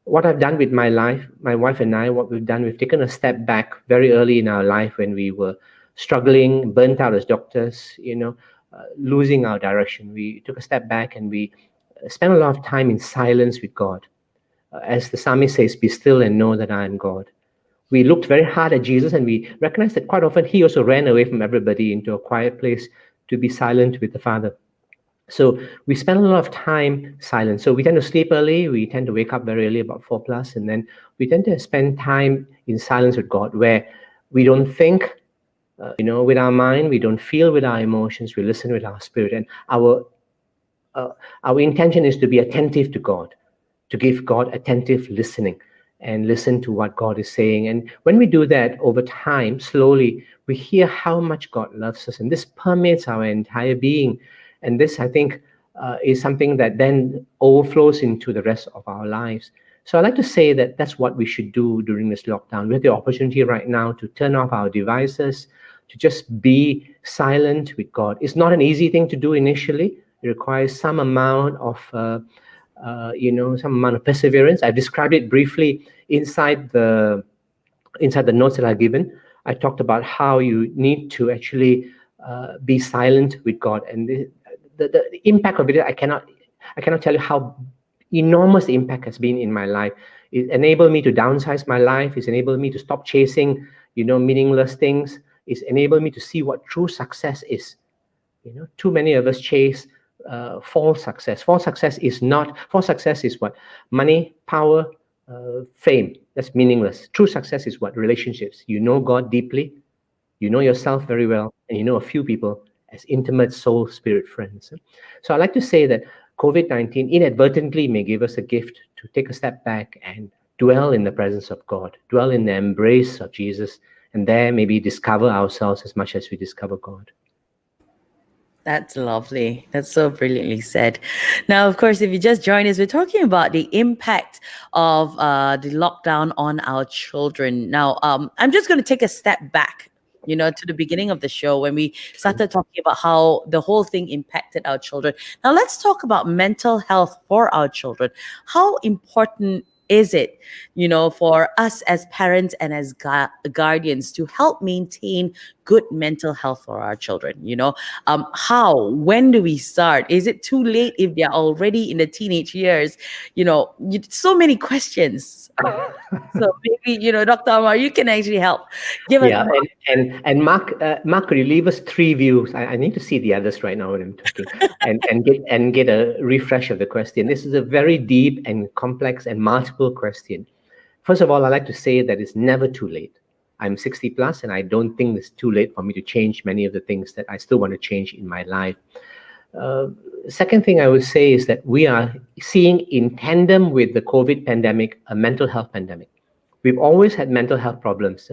What I've done with my life, my wife and I, what we've done, we've taken a step back very early in our life when we were struggling, burnt out as doctors, losing our direction. We took a step back and we spent a lot of time in silence with God. As the psalmist says, be still and know that I am God. We looked very hard at Jesus and we recognized that quite often he also ran away from everybody into a quiet place to be silent with the Father. So we spend a lot of time silent. So we tend to sleep early. We tend to wake up very early, about 4+, and then we tend to spend time in silence with God, where we don't think, with our mind. We don't feel with our emotions. We listen with our spirit, and our intention is to be attentive to God, to give God attentive listening, and listen to what God is saying. And when we do that over time, slowly, we hear how much God loves us, and this permeates our entire being. And this, I think, is something that then overflows into the rest of our lives. So I like to say that that's what we should do during this lockdown. We have the opportunity right now to turn off our devices, to just be silent with God. It's not an easy thing to do initially. It requires some amount of perseverance. I've described it briefly inside the notes that I've given. I talked about how you need to actually be silent with God, and the impact of it. I cannot tell you how enormous the impact has been in my life. It enabled me to downsize my life. It's enabled me to stop chasing, meaningless things. It's enabled me to see what true success is. Too many of us chase false success. False success is what? Money, power, fame. That's meaningless. True success is what? Relationships. You know God deeply, you know yourself very well, and you know a few people as intimate soul spirit friends. So I like to say that COVID-19 inadvertently may give us a gift to take a step back and dwell in the presence of God, dwell in the embrace of Jesus, and there maybe discover ourselves as much as we discover God. That's lovely. That's so brilliantly said. Now, of course, if you just joined us, we're talking about the impact of the lockdown on our children. Now, I'm just going to take a step back, to the beginning of the show when we started talking about how the whole thing impacted our children. Now, let's talk about mental health for our children. How important is it, for us as parents and as guardians to help maintain good mental health for our children? When do we start? Is it too late if they're already in the teenage years? So many questions. So maybe, Dr. Amar, you can actually help. Give us and Mark, could you leave us 3 views? I need to see the others right now when I'm talking, and get a refresh of the question. This is a very deep and complex and multiple question. First of all, I like to say that it's never too late. I'm 60 plus, and I don't think it's too late for me to change many of the things that I still want to change in my life. Second thing I would say is that we are seeing, in tandem with the COVID pandemic, a mental health pandemic. We've always had mental health problems.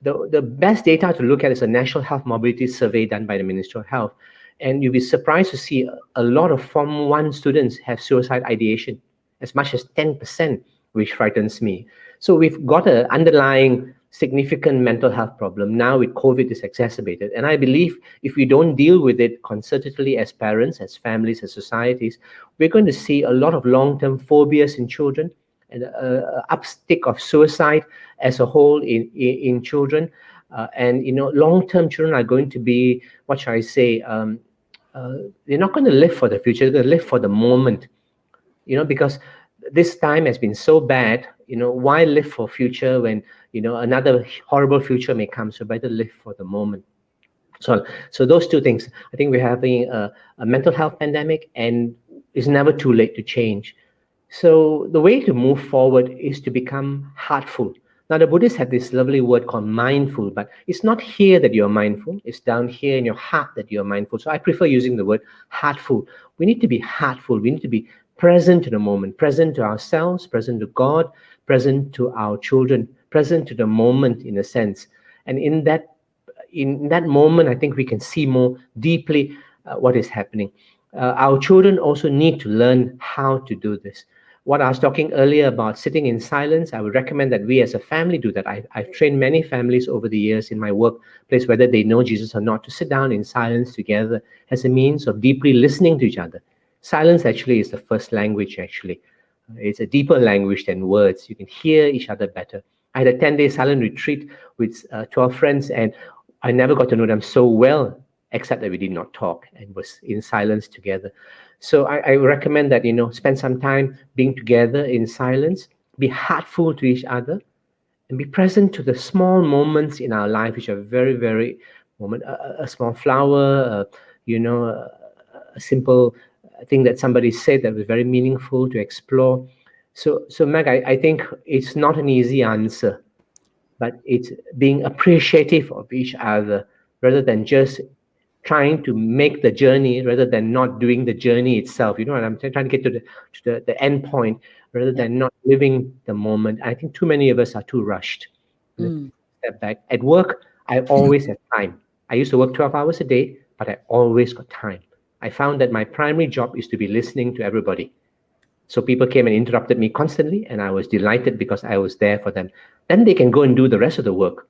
The best data to look at is a National Health Mobility Survey done by the Ministry of Health. And you'll be surprised to see a lot of Form 1 students have suicide ideation, as much as 10%, which frightens me. So we've got an underlying significant mental health problem. Now with COVID, is exacerbated. And I believe if we don't deal with it concertedly as parents, as families, as societies, we're going to see a lot of long-term phobias in children, and upstick of suicide as a whole in children. And, long-term children are going to be, what shall I say, they're not going to live for the future, they're going to live for the moment, because this time has been so bad. Why live for future when, another horrible future may come? So better live for the moment. So those two things, I think we're having a mental health pandemic, and it's never too late to change. So the way to move forward is to become heartful. Now, the Buddhists have this lovely word called mindful, but it's not here that you're mindful. It's down here in your heart that you're mindful. So I prefer using the word heartful. We need to be heartful. We need to be present to the moment, present to ourselves, present to God, present to our children, present to the moment, in a sense. And in that moment, I think we can see more deeply what is happening. Our children also need to learn how to do this. What I was talking earlier about sitting in silence, I would recommend that we as a family do that. I've trained many families over the years in my workplace, whether they know Jesus or not, to sit down in silence together as a means of deeply listening to each other. Silence actually is the first language, actually. It's a deeper language than words. You can hear each other better. I had a 10-day silent retreat with 12 friends, and I never got to know them so well, except that we did not talk and was in silence together. So I recommend that, spend some time being together in silence, be heartful to each other, and be present to the small moments in our life, which are very, very moment. A small flower, a simple thing that somebody said that was very meaningful to explore. So Meg, I think it's not an easy answer, but it's being appreciative of each other rather than just trying to make the journey rather than not doing the journey itself. And I'm trying to get to the end point rather than not living the moment. I think too many of us are too rushed. Step back. At work, I always have time. I used to work 12 hours a day, but I always got time. I found that my primary job is to be listening to everybody. So people came and interrupted me constantly, and I was delighted because I was there for them. Then they can go and do the rest of the work,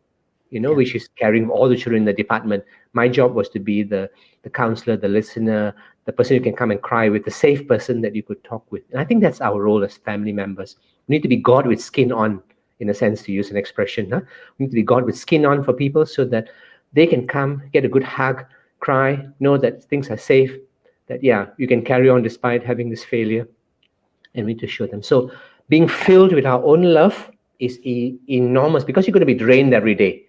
which is carrying all the children in the department. My job was to be the counselor, the listener, the person you can come and cry with, the safe person that you could talk with. And I think that's our role as family members. We need to be God with skin on, in a sense, to use an expression. We need to be God with skin on for people so that they can come, get a good hug, cry, know that things are safe, that, you can carry on despite having this failure. And we need to show them. So being filled with our own love is enormous, because you're going to be drained every day.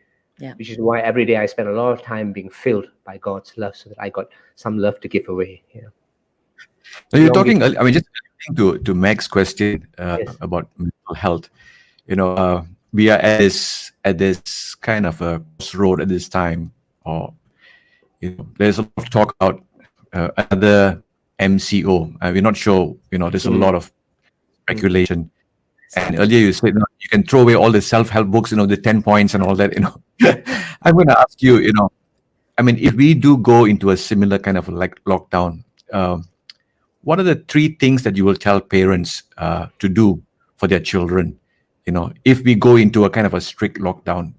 Which is why every day I spend a lot of time being filled by God's love, so that I got some love to give away. So you're talking, just to Meg's question about mental health. We are at this kind of a crossroad at this time, or there's a lot of talk about another MCO. We're not sure. There's a lot of speculation. And earlier you said you can throw away all the self-help books, the 10 points and all that. I'm going to ask you, if we do go into a similar kind of like lockdown, what are the 3 things that you will tell parents to do for their children? If we go into a kind of a strict lockdown,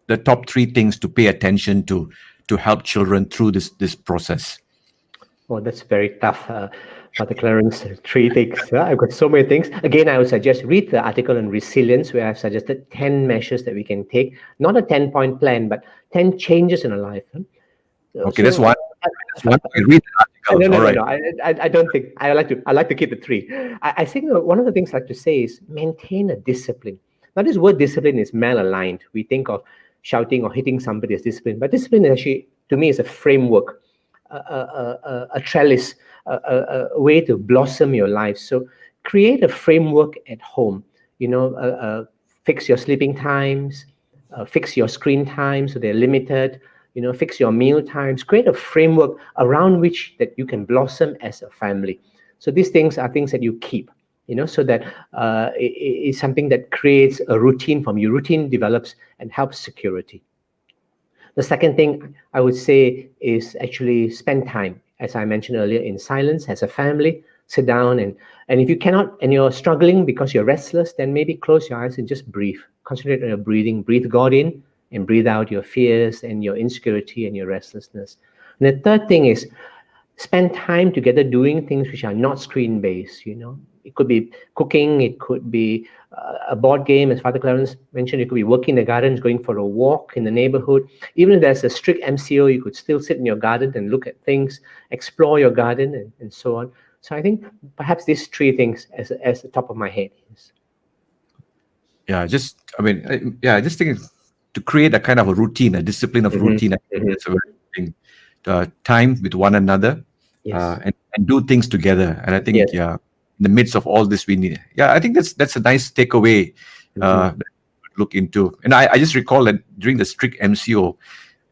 the top 3 things to pay attention to help children through this process. Well, that's very tough. Dr. Clarence, 3 things. I've got so many things. Again, I would suggest read the article on resilience, where I've suggested 10 measures that we can take. Not a 10-point plan, but 10 changes in a life. Okay, that's one. Read the article. No. I don't think. I like to keep the 3. I think one of the things I like to say is maintain a discipline. Now, this word discipline is malaligned. We think of shouting or hitting somebody as discipline, but discipline actually, to me, is a framework, a trellis, a way to blossom your life. So create a framework at home. Fix your sleeping times, Fix your screen time so they're limited. Fix your meal times. Create a framework around which that you can blossom as a family. So these things are things that you keep, so that it's something that creates a routine from you. Routine develops and helps security. The second thing I would say is actually spend time, as I mentioned earlier, in silence as a family. Sit down and if you cannot and you're struggling because you're restless, then maybe close your eyes and just breathe. Concentrate on your breathing. Breathe God in and breathe out your fears and your insecurity and your restlessness. And the third thing is spend time together doing things which are not screen based. It could be cooking, it could be a board game, as Father Clarence mentioned. It could be working in the gardens, going for a walk in the neighborhood. Even if there's a strict MCO, you could still sit in your garden and look at things, explore your garden, and so on. So I think perhaps these three things as the top of my head is. Yeah, just think to create a kind of a routine, a discipline of routine. I think that's a very thing. Time with one another, and do things together. And I think, in the midst of all this, we need. I think that's a nice takeaway. Look into. And I just recall that during the strict MCO,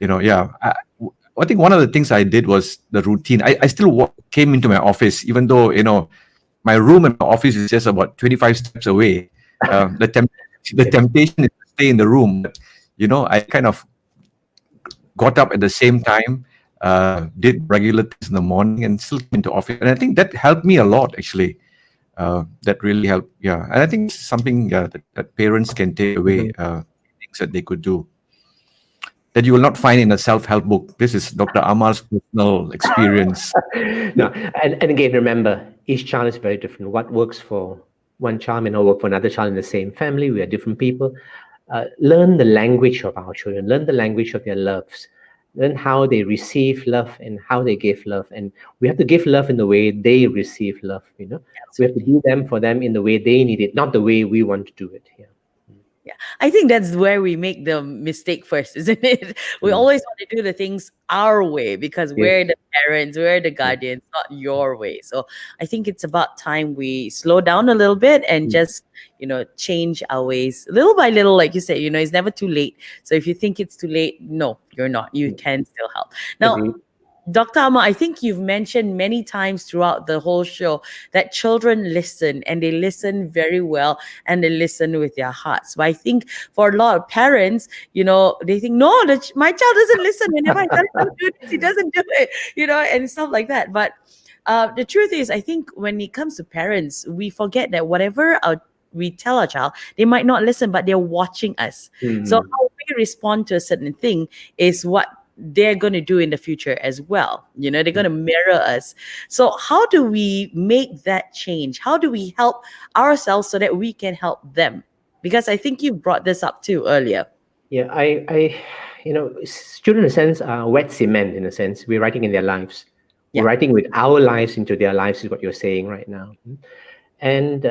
I think one of the things I did was the routine. I still came into my office, even though my room and my office is just about 25 steps away. The temptation is to stay in the room. I kind of got up at the same time, did regular things in the morning, and still came into office. And I think that helped me a lot, actually. That really helped. Yeah, and I think it's something that parents can take away, things that they could do that you will not find in a self-help book. This is Dr. Amar's personal experience. No, and again, remember, each child is very different. What works for one child may not work for another child in the same family. We are different people. Learn the language of our children. Learn the language of their loves. Learn how they receive love and how they give love. And we have to give love in the way they receive love. We have to do them for them in the way they need it, not the way we want to do it. Yeah, I think that's where we make the mistake first, isn't it? We always want to do the things our way because we're the parents, we're the guardians, not your way. So I think it's about time we slow down a little bit and just, change our ways little by little. Like you said, it's never too late. So if you think it's too late, no, you're not. You can still help. Now, Dr. Amar, I think you've mentioned many times throughout the whole show that children listen and they listen very well and they listen with their hearts. But I think for a lot of parents, they think, no, my child doesn't listen. Whenever I tell him to do this, he doesn't do it, and stuff like that. But the truth is, I think when it comes to parents, we forget that whatever we tell our child, they might not listen, but they're watching us. So how we respond to a certain thing is what they're going to do in the future as well. They're going to mirror us. So how do we make that change? How do we help ourselves so that we can help them? Because I think you brought this up too earlier. Yeah, children in a sense are wet cement in a sense. We're writing in their lives. We're writing with our lives into their lives is what you're saying right now. And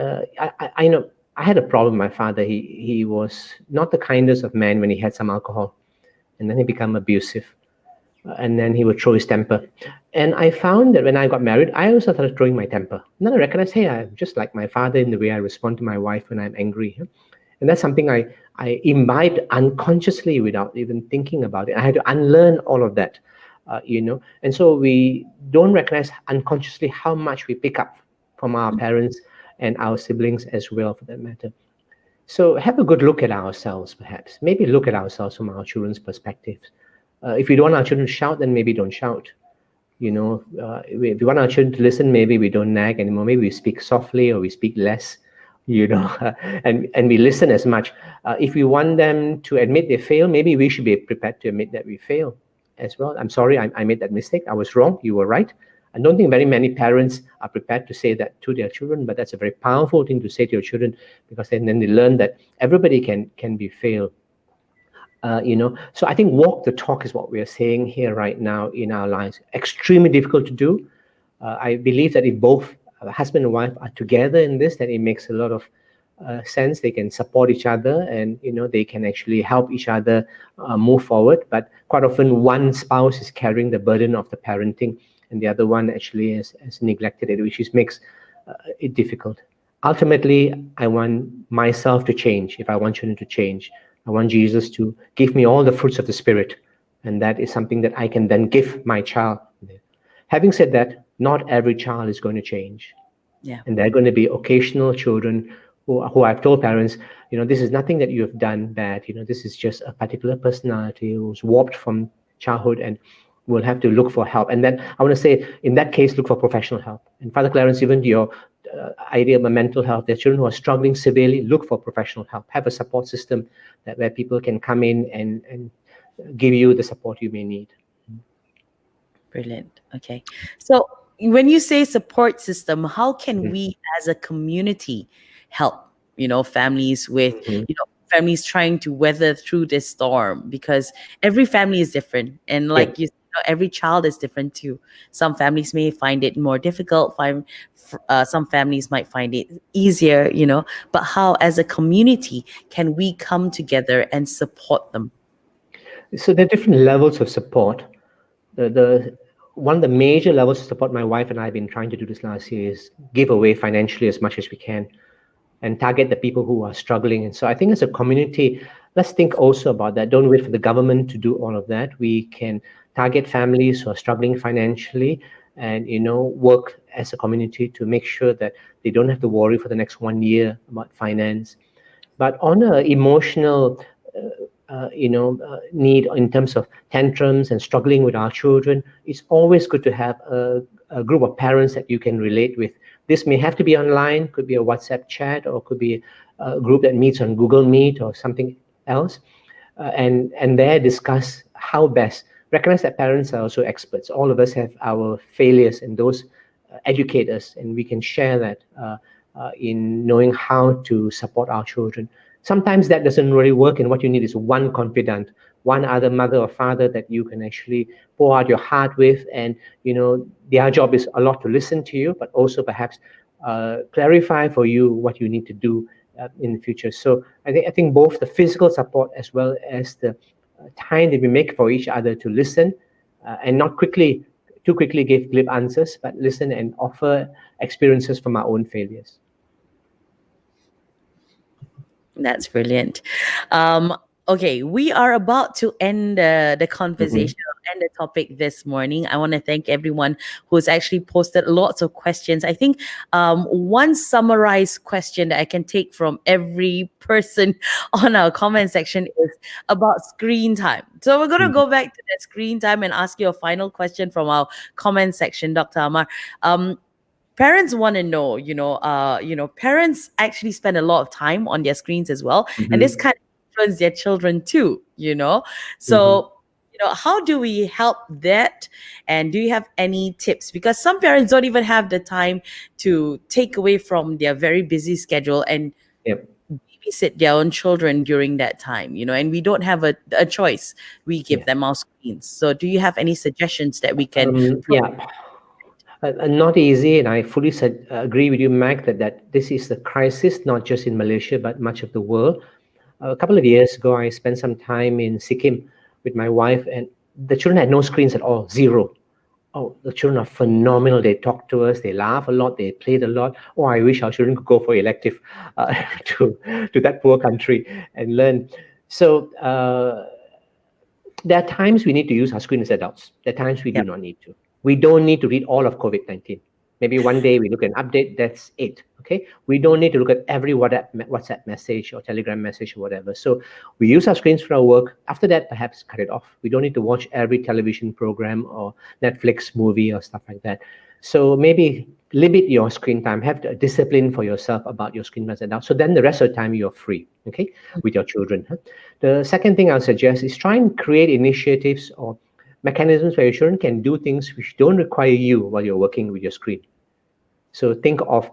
I know I had a problem with my father. He was not the kindest of men when he had some alcohol. And then he became abusive. And then he would throw his temper. And I found that when I got married, I also started throwing my temper. And then I recognized, hey, I'm just like my father in the way I respond to my wife when I'm angry. And that's something I imbibed unconsciously without even thinking about it. I had to unlearn all of that, And so we don't recognize unconsciously how much we pick up from our parents and our siblings as well, for that matter. So have a good look at ourselves, perhaps. Maybe look at ourselves from our children's perspective. If we don't want our children to shout, then maybe don't shout. If we want our children to listen, maybe we don't nag anymore. Maybe we speak softly or we speak less, and we listen as much. If we want them to admit they fail, maybe we should be prepared to admit that we fail as well. I'm sorry, I made that mistake. I was wrong. You were right. I don't think very many parents are prepared to say that to their children, but that's a very powerful thing to say to your children, because then they learn that everybody can be failed. So I think walk the talk is what we are saying here right now in our lives. Extremely difficult to do. I believe that if both husband and wife are together in this, then it makes a lot of sense. They can support each other, and they can actually help each other move forward. But quite often one spouse is carrying the burden of the parenting, and the other one actually has neglected it, which makes it difficult. Ultimately, I want myself to change if I want children to change. I want Jesus to give me all the fruits of the Spirit. And that is something that I can then give my child. Having said that, not every child is going to change. Yeah. And there are going to be occasional children who I've told parents, this is nothing that you have done bad. This is just a particular personality who's warped from childhood and will have to look for help. And then I want to say, in that case, look for professional help. And Father Clarence, even your idea of mental health, there are children who are struggling severely, look for professional help. Have a support system where people can come in and give you the support you may need. Brilliant. Okay. So when you say support system, how can we as a community help, families with, families trying to weather through this storm? Because every family is different. And like you said, every child is different too. Some families may find it more difficult. Some families might find it easier, but how as a community can we come together and support them? So there are different levels of support. One of the major levels of support my wife and I have been trying to do this last year is give away financially as much as we can and target the people who are struggling. And so I think as a community, let's think also about that. Don't wait for the government to do all of that. We can target families who are struggling financially and, work as a community to make sure that they don't have to worry for the next 1 year about finance. But on an emotional need in terms of tantrums and struggling with our children, it's always good to have a group of parents that you can relate with. This may have to be online, could be a WhatsApp chat, or could be a group that meets on Google Meet or something else, and there discuss how best. Recognize that parents are also experts. All of us have our failures, and those educate us, and we can share that in knowing how to support our children. Sometimes that doesn't really work, and what you need is one confidant, one other mother or father that you can actually pour out your heart with. And, their job is a lot to listen to you, but also perhaps clarify for you what you need to do in the future. So I think both the physical support as well as the time that we make for each other to listen and not too quickly give glib answers, but listen and offer experiences from our own failures. That's brilliant. Okay, we are about to end the conversation, end the topic this morning. I want to thank everyone who's actually posted lots of questions. I think one summarized question that I can take from every person on our comment section is about screen time. So we're going to go back to that screen time and ask you a final question from our comment section, Dr. Amar. Parents want to know, parents actually spend a lot of time on their screens as well. And this kind of influence their children too, So, how do we help that? And do you have any tips? Because some parents don't even have the time to take away from their very busy schedule and babysit their own children during that time, and we don't have a choice. We give them our screens. So do you have any suggestions that we can not easy, and I fully agree with you, Mac, that this is a crisis, not just in Malaysia, but much of the world. A couple of years ago, I spent some time in Sikkim with my wife, and the children had no screens at all, zero. Oh, the children are phenomenal. They talk to us, they laugh a lot, they played a lot. Oh, I wish our children could go for elective to that poor country and learn. So there are times we need to use our screen as adults. There are times we do not need to. We don't need to read all of COVID-19. Maybe one day we look at an update, that's it, okay? We don't need to look at every WhatsApp message or Telegram message or whatever. So we use our screens for our work. After that, perhaps cut it off. We don't need to watch every television program or Netflix movie or stuff like that. So maybe limit your screen time. Have a discipline for yourself about your screen time as an adult. So then the rest of the time you're free, okay, with your children. The second thing I'll suggest is try and create initiatives or mechanisms where your children can do things which don't require you while you're working with your screen. So think of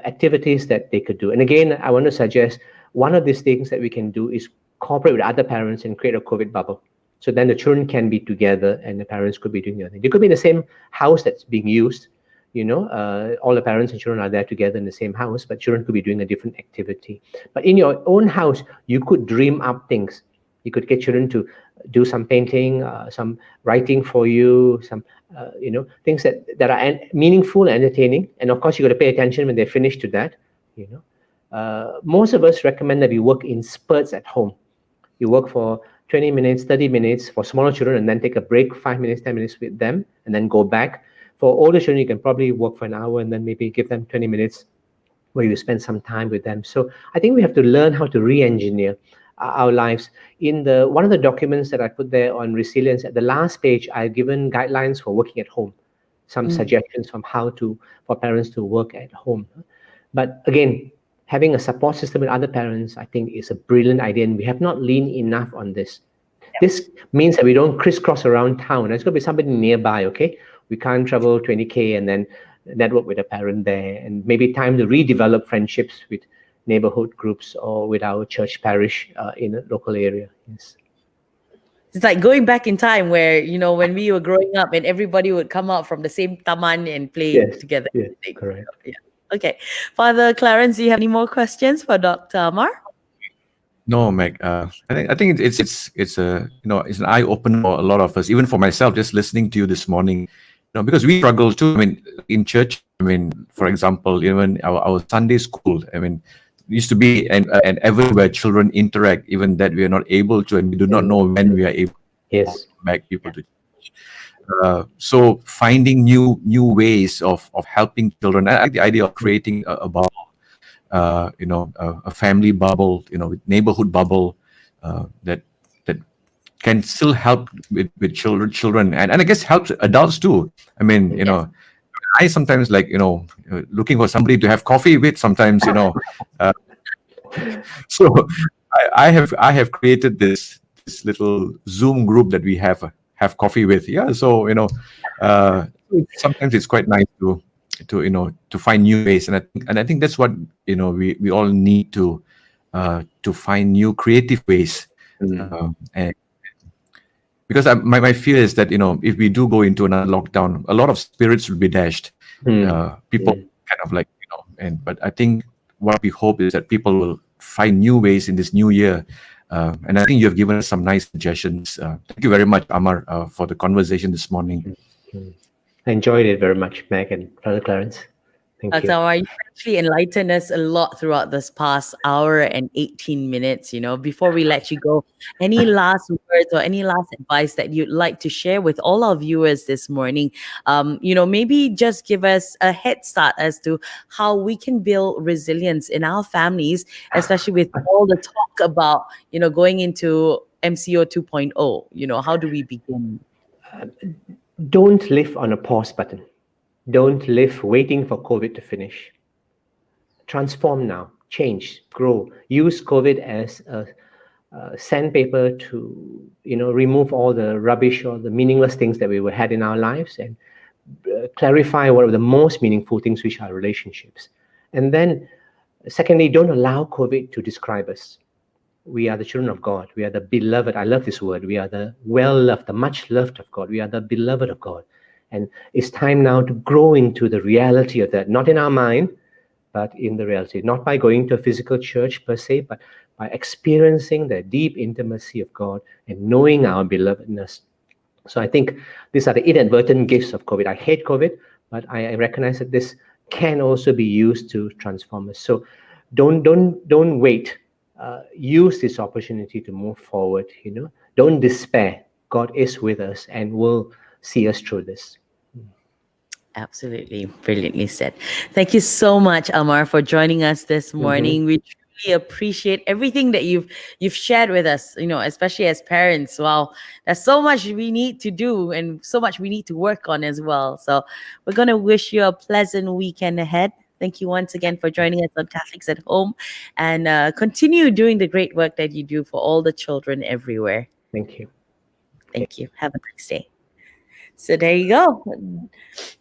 activities that they could do. And again, I want to suggest one of these things that we can do is cooperate with other parents and create a COVID bubble. So then the children can be together and the parents could be doing their thing. They could be in the same house that's being used, all the parents and children are there together in the same house, but children could be doing a different activity. But in your own house, you could dream up things. You could get children to do some painting, some writing for you, some things that are meaningful and entertaining. And of course, you got to pay attention when they finish to that. Most of us recommend that we work in spurts at home. You work for 20 minutes, 30 minutes for smaller children, and then take a break, 5 minutes, 10 minutes with them, and then go back. For older children, you can probably work for an hour and then maybe give them 20 minutes where you spend some time with them. So I think we have to learn how to re-engineer our lives. In the one of the documents that I put there on resilience, at the last page, I've given guidelines for working at home, some suggestions from for parents to work at home. But again, having a support system with other parents, I think, is a brilliant idea, and we have not leaned enough on this. This means that we don't crisscross around town. There's going to be somebody nearby, okay? We can't travel 20K and then network with a parent there, and maybe time to redevelop friendships with neighborhood groups or with our church parish in a local area. Yes. It's like going back in time where, when we were growing up and everybody would come out from the same taman and play together. Yes, correct. Yeah. Okay. Father Clarence, do you have any more questions for Dr. Amar? No, Meg. I think it's an eye opener for a lot of us, even for myself, just listening to you this morning. Because we struggle too. I mean, in church. I mean, for example, even our Sunday school. I mean, used to be and everywhere children interact. Even that we are not able to, and we do not know when we are able to back people to church. So finding new ways of helping children. I like the idea of creating a bubble. A family bubble, with neighborhood bubble that can still help with children, and I guess helps adults too. I mean, I sometimes like, looking for somebody to have coffee with sometimes, so I have created this little Zoom group that we have coffee with. Yeah. So, sometimes it's quite nice to find new ways, and I think that's what we all need to find new creative ways, and because my fear is that if we do go into another lockdown, a lot of spirits will be dashed. People kind of like but I think what we hope is that people will find new ways in this new year, and I think you have given us some nice suggestions. Thank you very much, Amar, for the conversation this morning. I enjoyed it very much, Meg and Brother Clarence. Thank you. Amar, you actually enlightened us a lot throughout this past hour and 18 minutes. Before we let you go, any last words or any last advice that you'd like to share with all our viewers this morning? Maybe just give us a head start as to how we can build resilience in our families, especially with all the talk about, going into MCO 2.0. How do we begin? Don't live on a pause button. Don't live waiting for COVID to finish. Transform now, change, grow. Use COVID as a sandpaper to, remove all the rubbish or the meaningless things that we had in our lives, and clarify what are the most meaningful things, which are relationships. And then, secondly, don't allow COVID to describe us. We are the children of God. We are the beloved. I love this word. We are the well-loved, the much-loved of God. We are the beloved of God. And it's time now to grow into the reality of that, not in our mind, but in the reality. Not by going to a physical church per se, but by experiencing the deep intimacy of God and knowing our belovedness. So I think these are the inadvertent gifts of COVID. I hate COVID, but I recognize that this can also be used to transform us. So don't wait. Use this opportunity to move forward. Don't despair. God is with us and will see us through this. Absolutely. Brilliantly said. Thank you so much, Amar, for joining us this morning. We truly appreciate everything that you've shared with us, especially as parents. Wow, there's so much we need to do and so much we need to work on as well. So we're going to wish you a pleasant weekend ahead. Thank you once again for joining us on Catholics at Home, and continue doing the great work that you do for all the children everywhere. Thank you. Thank you. Have a nice day. So there you go.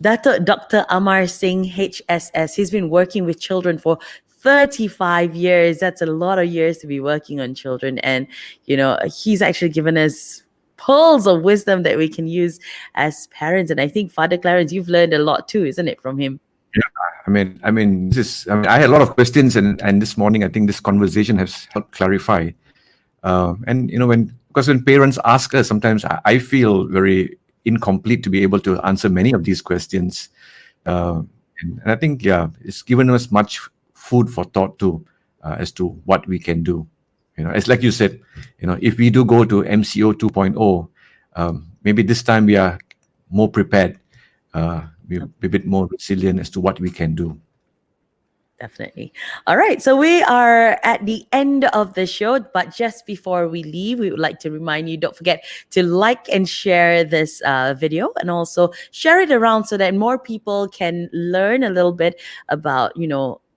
Dato Dr Amar-Singh HSS. He's been working with children for 35 years. That's a lot of years to be working on children. And, he's actually given us pearls of wisdom that we can use as parents. And I think, Father Clarence, you've learned a lot too, isn't it, from him? Yeah, I had a lot of questions, and this morning I think this conversation has helped clarify. Because when parents ask us, sometimes I feel very incomplete to be able to answer many of these questions. And I think, it's given us much food for thought too, as to what we can do. It's like you said, if we do go to MCO 2.0, maybe this time we are more prepared, we're a bit more resilient as to what we can do. Definitely. All right. So we are at the end of the show, but just before we leave, we would like to remind you, don't forget to like and share this video, and also share it around so that more people can learn a little bit about,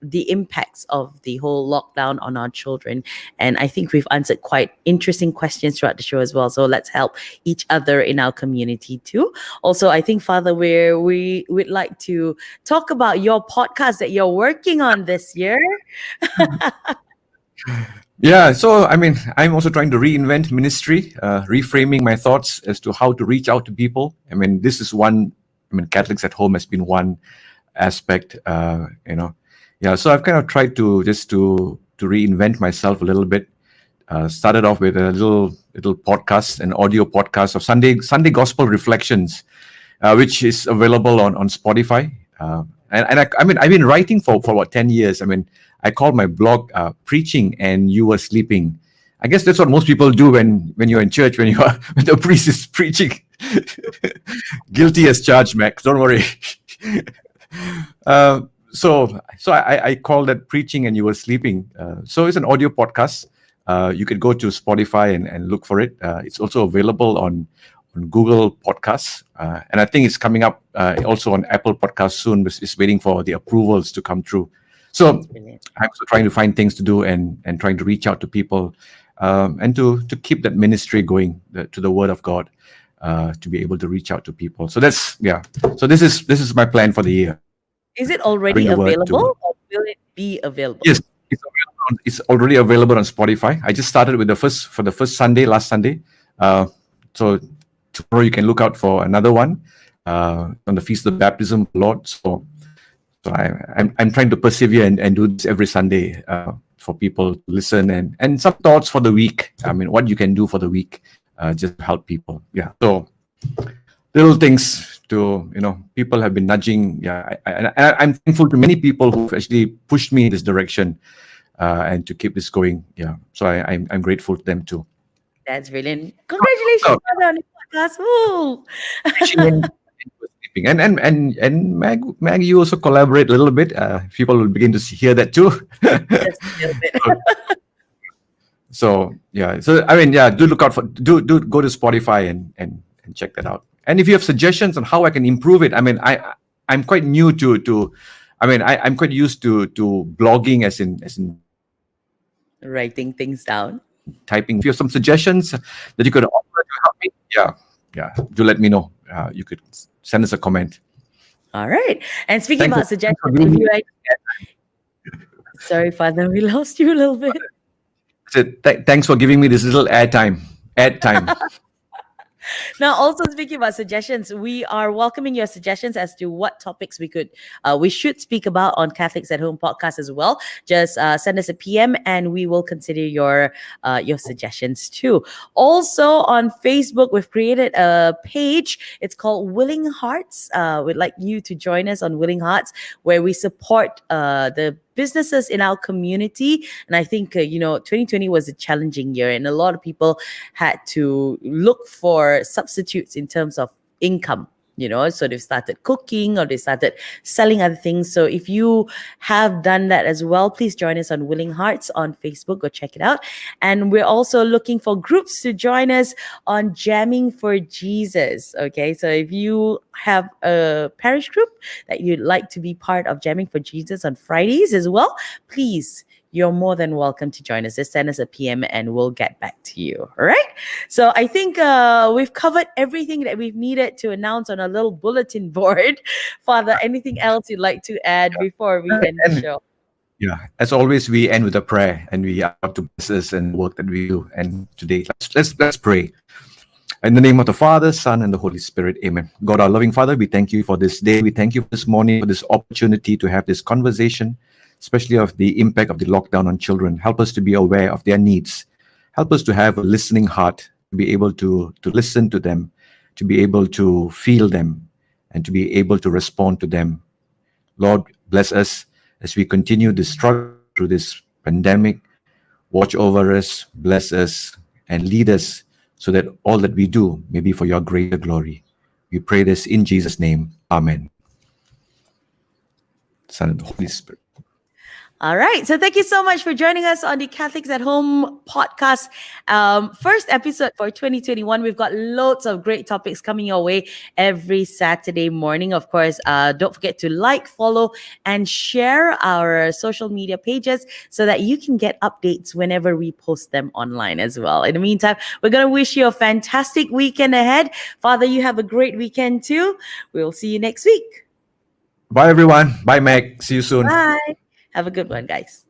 the impacts of the whole lockdown on our children. And I think we've answered quite interesting questions throughout the show as well. So let's help each other in our community too. Also, I think, Father, we would like to talk about your podcast that you're working on this year. Yeah, so I'm also trying to reinvent ministry, reframing my thoughts as to how to reach out to people. This is one. Catholics at Home has been one aspect. Yeah, so I've kind of tried to reinvent myself a little bit. Started off with a little podcast, an audio podcast of Sunday Gospel Reflections, which is available on Spotify. And I've been writing for about 10 years. I call my blog Preaching and You Were Sleeping. I guess that's what most people do when you're in church, when the priest is preaching. Guilty as charged, Max. Don't worry. So I call that Preaching and You Were Sleeping. So it's an audio podcast. You could go to Spotify and look for it. It's also available on Google Podcasts. And I think it's coming up also on Apple Podcasts soon. It's waiting for the approvals to come through. So I'm also trying to find things to do and trying to reach out to people and to keep that ministry going to the Word of God, to be able to reach out to people. So So this is my plan for the year. Is it already available, or will it be available? Yes, it's already available on Spotify. I just started with the first Sunday, last Sunday. So tomorrow you can look out for another one on the Feast of the Baptism of the Lord. So I'm trying to persevere and do this every Sunday for people to listen and some thoughts for the week. What you can do for the week, just to help people. Yeah. So little things to, people have been nudging. Yeah. I'm thankful to many people who've actually pushed me in this direction and to keep this going. Yeah. So I'm grateful to them too. That's brilliant. Congratulations on the podcast. Woo! And Mag, you also collaborate a little bit. People will begin to hear that too. Just a little bit. So do look out for do go to Spotify and check that out. And if you have suggestions on how I can improve it, I'm quite new to I'm quite used to blogging as in writing things down, typing. If you have some suggestions that you could offer to help me, do let me know. You could send us a comment. All right. And speaking about suggestions, sorry, Father, we lost you a little bit. Thanks for giving me this little ad time. Now, also speaking about suggestions, we are welcoming your suggestions as to what topics we should speak about on Catholics at Home podcast as well. Just send us a PM and we will consider your suggestions too. Also on Facebook, we've created a page. It's called Willing Hearts. We'd like you to join us on Willing Hearts, where we support the businesses in our community. And I think 2020 was a challenging year, and a lot of people had to look for substitutes in terms of income. So they've started cooking or they started selling other things. So if you have done that as well, please join us on Willing Hearts on Facebook. Go check it out. And we're also looking for groups to join us on Jamming for Jesus. Okay, so if you have a parish group that you'd like to be part of Jamming for Jesus on Fridays as well, please, you're more than welcome to join us. Just send us a PM and we'll get back to you. All right. So I think we've covered everything that we've needed to announce on a little bulletin board. Father, anything else you'd like to add before we end the show? Yeah. As always, we end with a prayer, and we are to bless us and the work that we do. And today, let's pray. In the name of the Father, Son, and the Holy Spirit. Amen. God, our loving Father, we thank you for this day. We thank you for this morning, for this opportunity to have this conversation, especially of the impact of the lockdown on children. Help us to be aware of their needs. Help us to have a listening heart, to be able to listen to them, to be able to feel them, and to be able to respond to them. Lord, bless us as we continue this struggle through this pandemic. watch over us, bless us, and lead us so that all that we do may be for your greater glory. We pray this in Jesus' name. Amen. Son and the Holy Spirit. All right. So thank you so much for joining us on the Catholics at Home podcast. First episode for 2021. We've got loads of great topics coming your way every Saturday morning. Of course, don't forget to like, follow, and share our social media pages so that you can get updates whenever we post them online as well. In the meantime, we're going to wish you a fantastic weekend ahead. Father, you have a great weekend too. We'll see you next week. Bye, everyone. Bye, Meg. See you soon. Bye. Have a good one, guys.